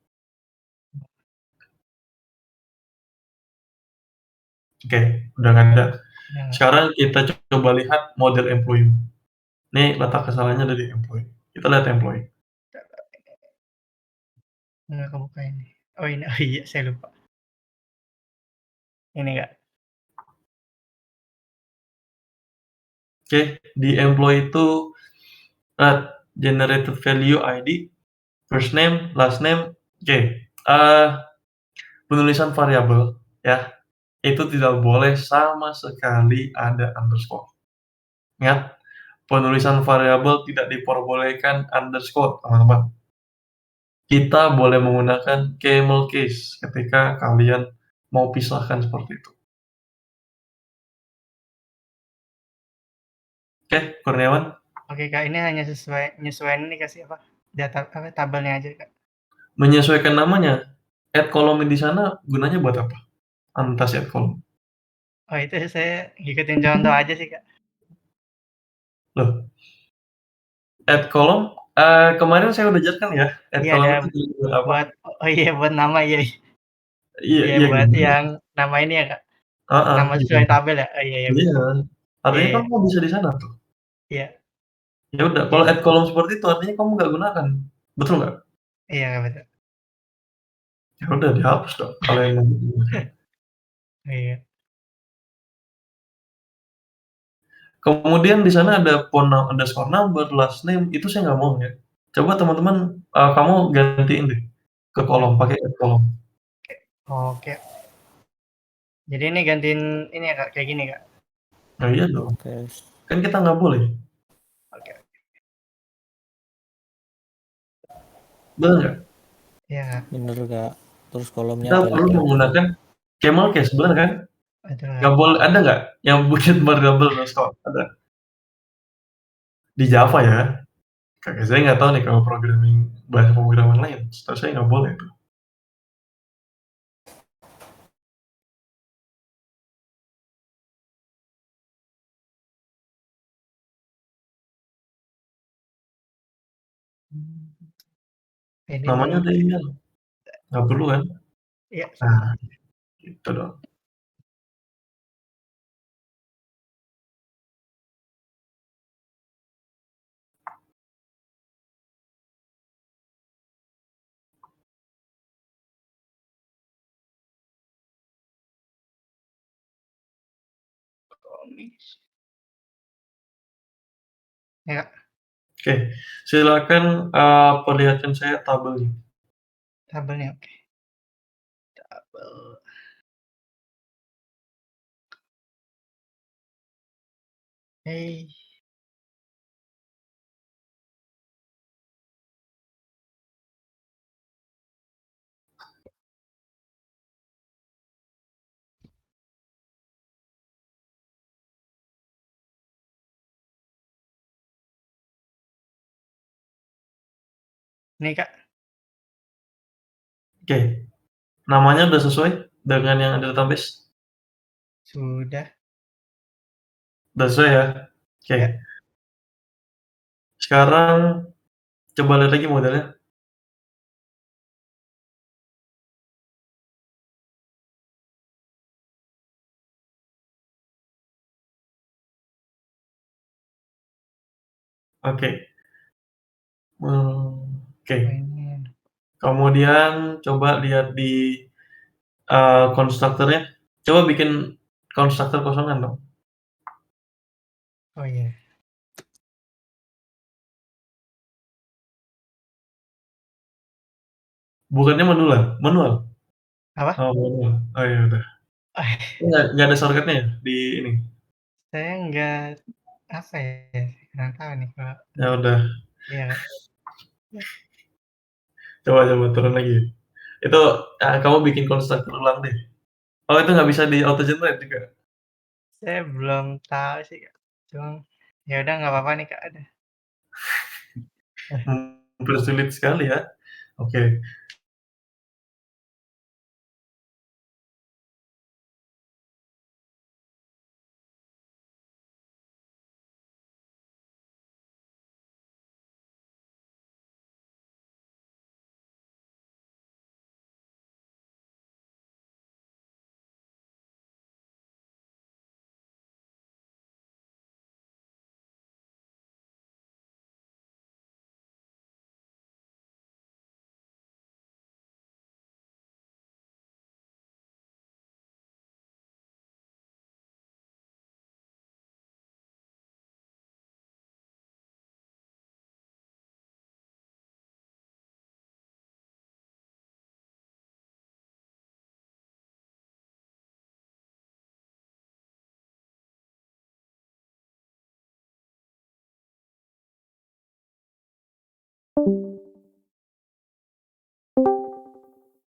Oke, udah nggak ada. Sekarang kita coba lihat model employee. Ini letak kesalahannya ada di employee. Kita lihat employee. Nggak kebuka ini. Oh ini, oh iya saya lupa. Ini Kak. Oke, di employee itu generated value ID, first name, last name. Oke, penulisan variabel ya, itu tidak boleh sama sekali ada underscore. Ingat, penulisan variabel tidak diperbolehkan underscore, teman-teman. Kita boleh menggunakan camel case ketika kalian mau pisahkan seperti itu. Oke, Kurniawan. Oke Kak, ini hanya nyesuaiin ini kasih apa? Data apa tabelnya aja Kak. Menyesuaikan namanya. Add column di sana gunanya buat apa? Annotate add column. Oh itu saya ngikutin contoh aja sih Kak. Loh. Add column kemarin saya udah ajarkan ya. Add Iya column ada itu buat apa? buat nama iya. Iya buat gitu. yang nama ini ya Kak. Nama sesuai tabel ya. Oh iya. Iya. Artinya kan Iya. kamu bisa di sana tuh. Iya. Ya udah, kalau add column seperti itu artinya kamu nggak gunakan. Betul nggak? Iya betul. Ya udah dihapus dong kalau yang mau Iya. Kemudian di sana ada phone underscore number, last name, itu saya nggak mau ya. Coba teman-teman kamu gantiin deh ke kolom, pakai add column. Oke. Jadi ini gantiin ini ya Kak, kayak gini Kak. Nah iya dong. Kan kita nggak boleh. Oke. Benar nggak? Iya. Bener Kak. Terus kolomnya Kita balik perlu lagi. menggunakan camel case, benar kan? Betul. Nggak boleh, ada nggak yang bukan variable underscore? Ada. Di Java ya. Kakak saya nggak tahu nih kalau programming bahasa pemrograman lain. Setahu saya nggak boleh tuh. Namanya udah email. Nggak perlu kan? Iya. Nah, gitu dong. komis. Ya, Kak. Oke, silakan perlihatkan saya tabelnya. Tabelnya, oke. Tabel. Hey. Nih, Kak. Oke, namanya udah sesuai dengan yang ada database? Sudah. Udah sesuai ya? Oke. Ya. Sekarang coba lihat lagi modelnya. Oke. Oke. Kemudian coba lihat di konstruktornya. Coba bikin konstruktor kosongan dong. Oh iya. Bukannya manual? Manual? Apa? Oh, manual. Oh ya udah. Nggak ada shortcut-nya ya di ini? Saya nggak apa ya, kurang tahu nih kalau. Ya udah. Iya, Kak. Coba turun lagi. Itu kamu bikin konstruktor ulang deh. Oh itu nggak bisa di auto generate juga? Saya belum tahu sih, Kak. Cuma ya udah nggak apa-apa nih, Kak, udah. Mempersulit sekali ya. Oke.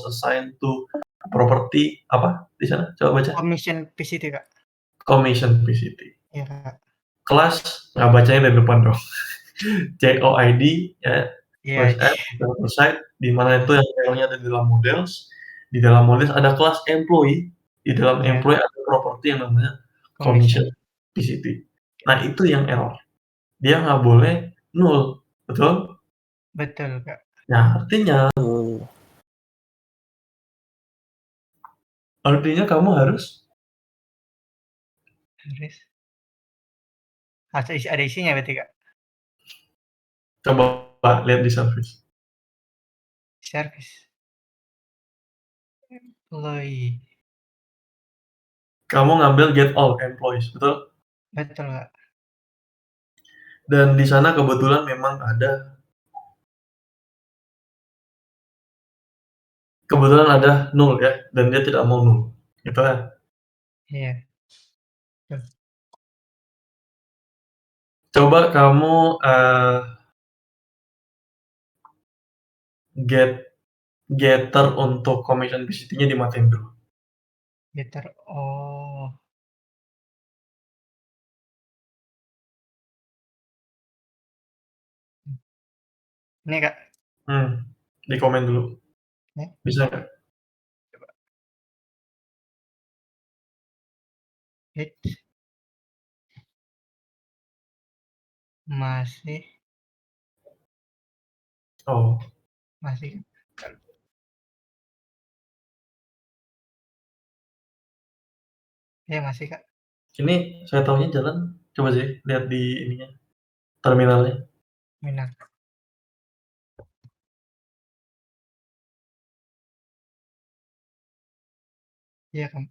Assign to property apa di sana? Coba baca. Commission PCT, Kak. Commission PCT. Iya, Kak. Kelas nggak bacanya dari depan dong. COID ya. Iya. Site di mana itu yang filenya ada di dalam models. Di dalam models ada kelas employee. Di dalam Iya. employee ada property yang namanya commission PCT. Nah itu yang error. Dia nggak boleh null, betul? Betul, Kak. Nah artinya kamu harus Ada isinya berarti, Kak? coba lihat di service. Service. Employee. Kamu ngambil get all employees, betul? Betul, Kak. Dan di sana kebetulan memang ada null ya, dan dia tidak mau null, gitu ya? Iya. Coba kamu getter untuk commission PCT-nya dimatiin dulu. Getter, oh. Ini, Kak. Di komen dulu. Bisa nggak? Coba. Hit. Masih. Oh. Masih. Iya masih, Kak. Ini saya tahunya jalan, coba sih lihat di ininya, terminalnya. Terminal. Iya, Kak.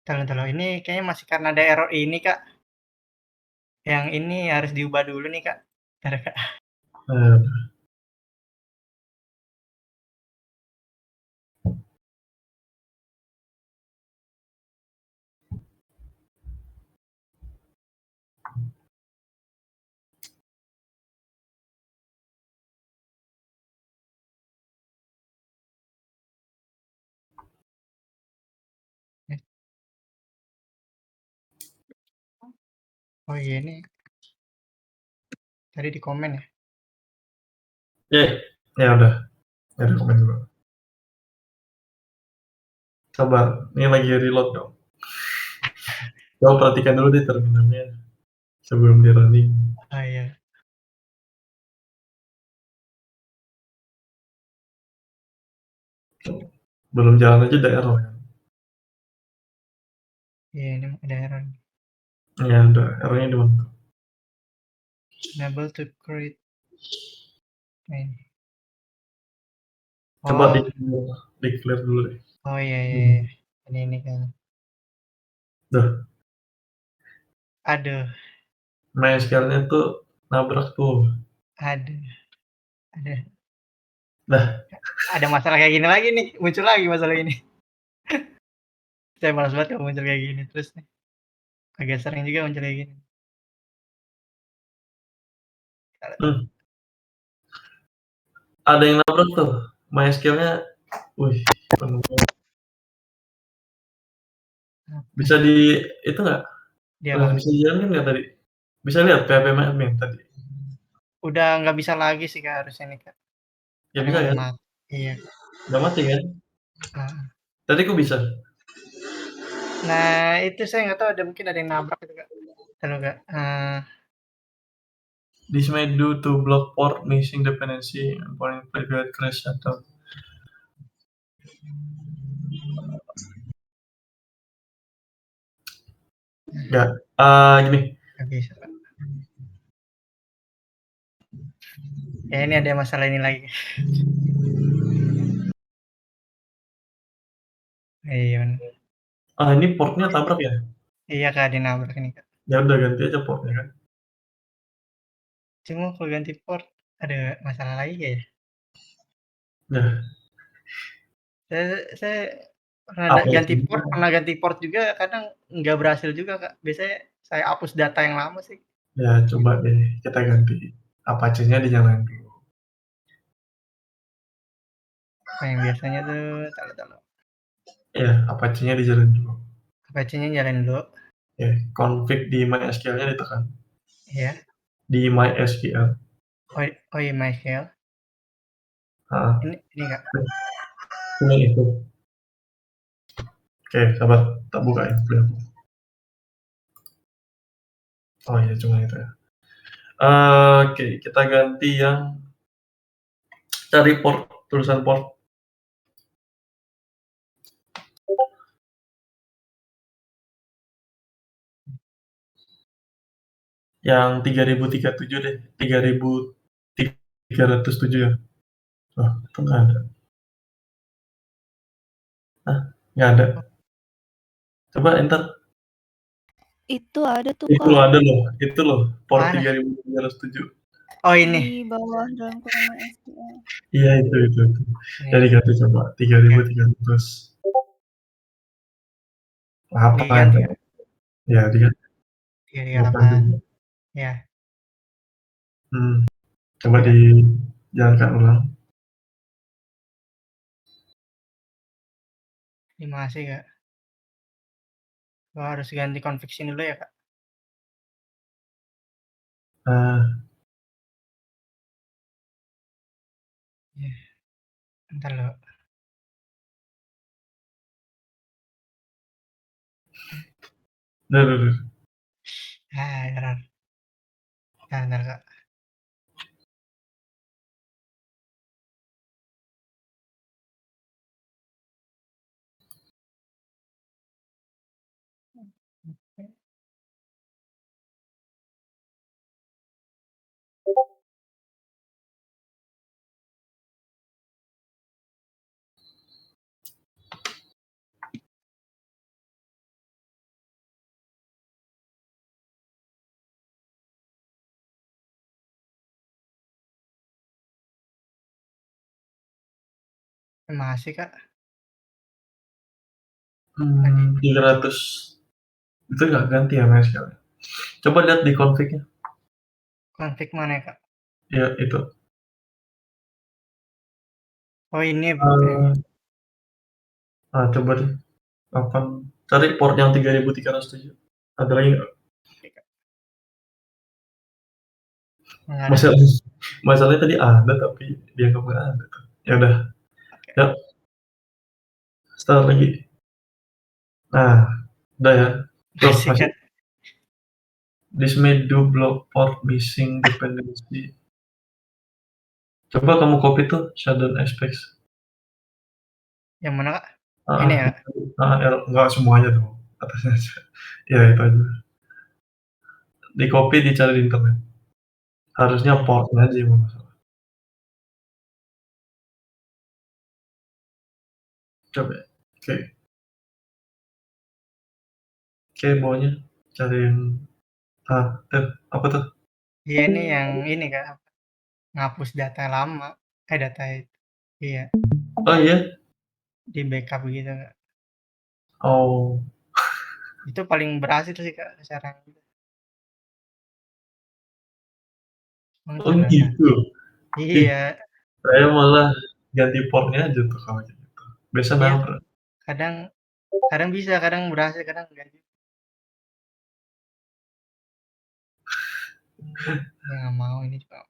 Entar, ini kayaknya masih karena ada error ini, Kak. Yang ini harus diubah dulu nih, Kak. Bentar, Kak. Eh, Oh iya, ini tadi di komen ya? ya udah, ya udah komen dulu. Sabar, ini lagi reload dong. Coba perhatikan dulu deh terminalnya sebelum di running. Oh iya. Belum jalan aja udah error ya. Iya, ini ada error. Ya udah, errornya di mana? Enable to create. Nah, ini. Coba Oh, di clear dulu deh. oh iya, iya, Hmm. iya. Ini kan. Duh, Aduh, MySQL-nya tuh nabrak tuh. aduh, ada Nah, ada masalah kayak gini lagi nih, muncul lagi masalah ini. Saya malas banget kalau muncul kayak gini terus nih. Agak sering juga muncul kayak gini. hmm, ada yang nabrak tuh. MySQL-nya, wih, penuh banget. Bisa di itu nggak? Dia apa? Bisa dijalanin nggak tadi? Bisa lihat PHP admin tadi? Udah nggak bisa lagi sih Kak harusnya nih Kak. Ya Karena bisa udah kan? mati. Iya. Udah mati kan? Nah, Tadi kok bisa? nah, itu saya nggak tahu ada mungkin ada yang nabrak itu Kak. Tahu Kak. This may due to block port missing dependency and point private crash atau enggak. Gini. Nggak bisa Kak. Ya ini ada masalah ini lagi. Iya bener. Ini portnya tabrak ya? Iya Kak, ada yang nabrak ini Kak. Ya udah ganti aja portnya kan. Cuma kalau ganti port ada masalah lagi ya. Nah, Saya apa pernah ganti port juga kadang nggak berhasil juga Kak. Biasanya saya hapus data yang lama sih. ya coba deh kita ganti Apache-nya dinyalain dulu. Nah, yang biasanya tuh taruh. Ya, Apache-nya dijalan dulu. Apache-nya nyalain dulu. Ya, config di MySQL-nya ditekan. Iya. Di MySQL. Oh iya MySQL. Ah, Ini Kak. cuma itu. Oke, sabar, tak buka ya. Oh iya, cuma itu ya. Oke, kita ganti yang cari port, tulisan port. Yang 3037 deh, 3307 ya. Oh, itu nggak ada. Nggak ada. Coba enter. Itu ada tuh Itu loh, Kak. ada loh. Itu loh, port Mana? 3307. Oh ini. Di bawah dalam kolom MySQL. Iya, itu. Ini. Jadi ganti coba 3300. Apa Diganti ya. Ya, diganti. 338. Ya. Coba dijalankan ulang. Ini masih Kak. Harus ganti config sini dulu ya Kak. Ya. Bentar loh. Udah. Error. Bentar Kak. Masih, Kak. 300 itu nggak ganti ya MySQL. Coba lihat di config-nya. Config mana ya, Kak? Ya itu. Oh ini Coba deh. Cari port yang 3307. Ada lagi nggak? nggak ada. Masalahnya tadi ada tapi dia nggak ada. Ya udah. Yuk. Start lagi. Nah, udah ya. Tuh, Masih, masih. Kak. This may do block port missing dependency. Coba kamu copy tuh shutdown aspects. Yang mana, Kak? Ini ya? Enggak semuanya dong. Atasnya aja. Ya itu aja. Di copy dicari di internet. Harusnya portnya aja yang masalah. Coba. Oke. Oke, bawahnya cari yang apa tuh? Iya ini yang ini, Kak. Ngapus data lama. Data itu. Iya. Oh iya? Di backup gitu, Kak. Oh. Itu paling berhasil sih, Kak, sekarang. Oh gitu. Iya. Saya malah ganti portnya aja tuh kalau gitu. Biasa Iya. nabrak. Kadang bisa, kadang berhasil, kadang enggak. Ya nggak mau ini juga.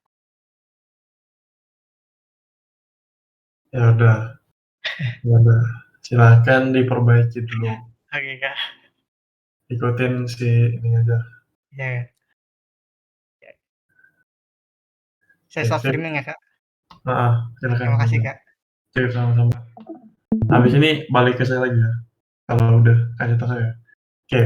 Ya udah. Ya udah. Silakan diperbaiki dulu. Oke, Kak. Ikutin si ini aja. Iya. Saya stop streaming ya, Kak. Silakan. Terima kasih, Kak. Oke, sama-sama. Habis ini balik ke saya lagi ya. Kalau udah kasih tahu saya. Oke.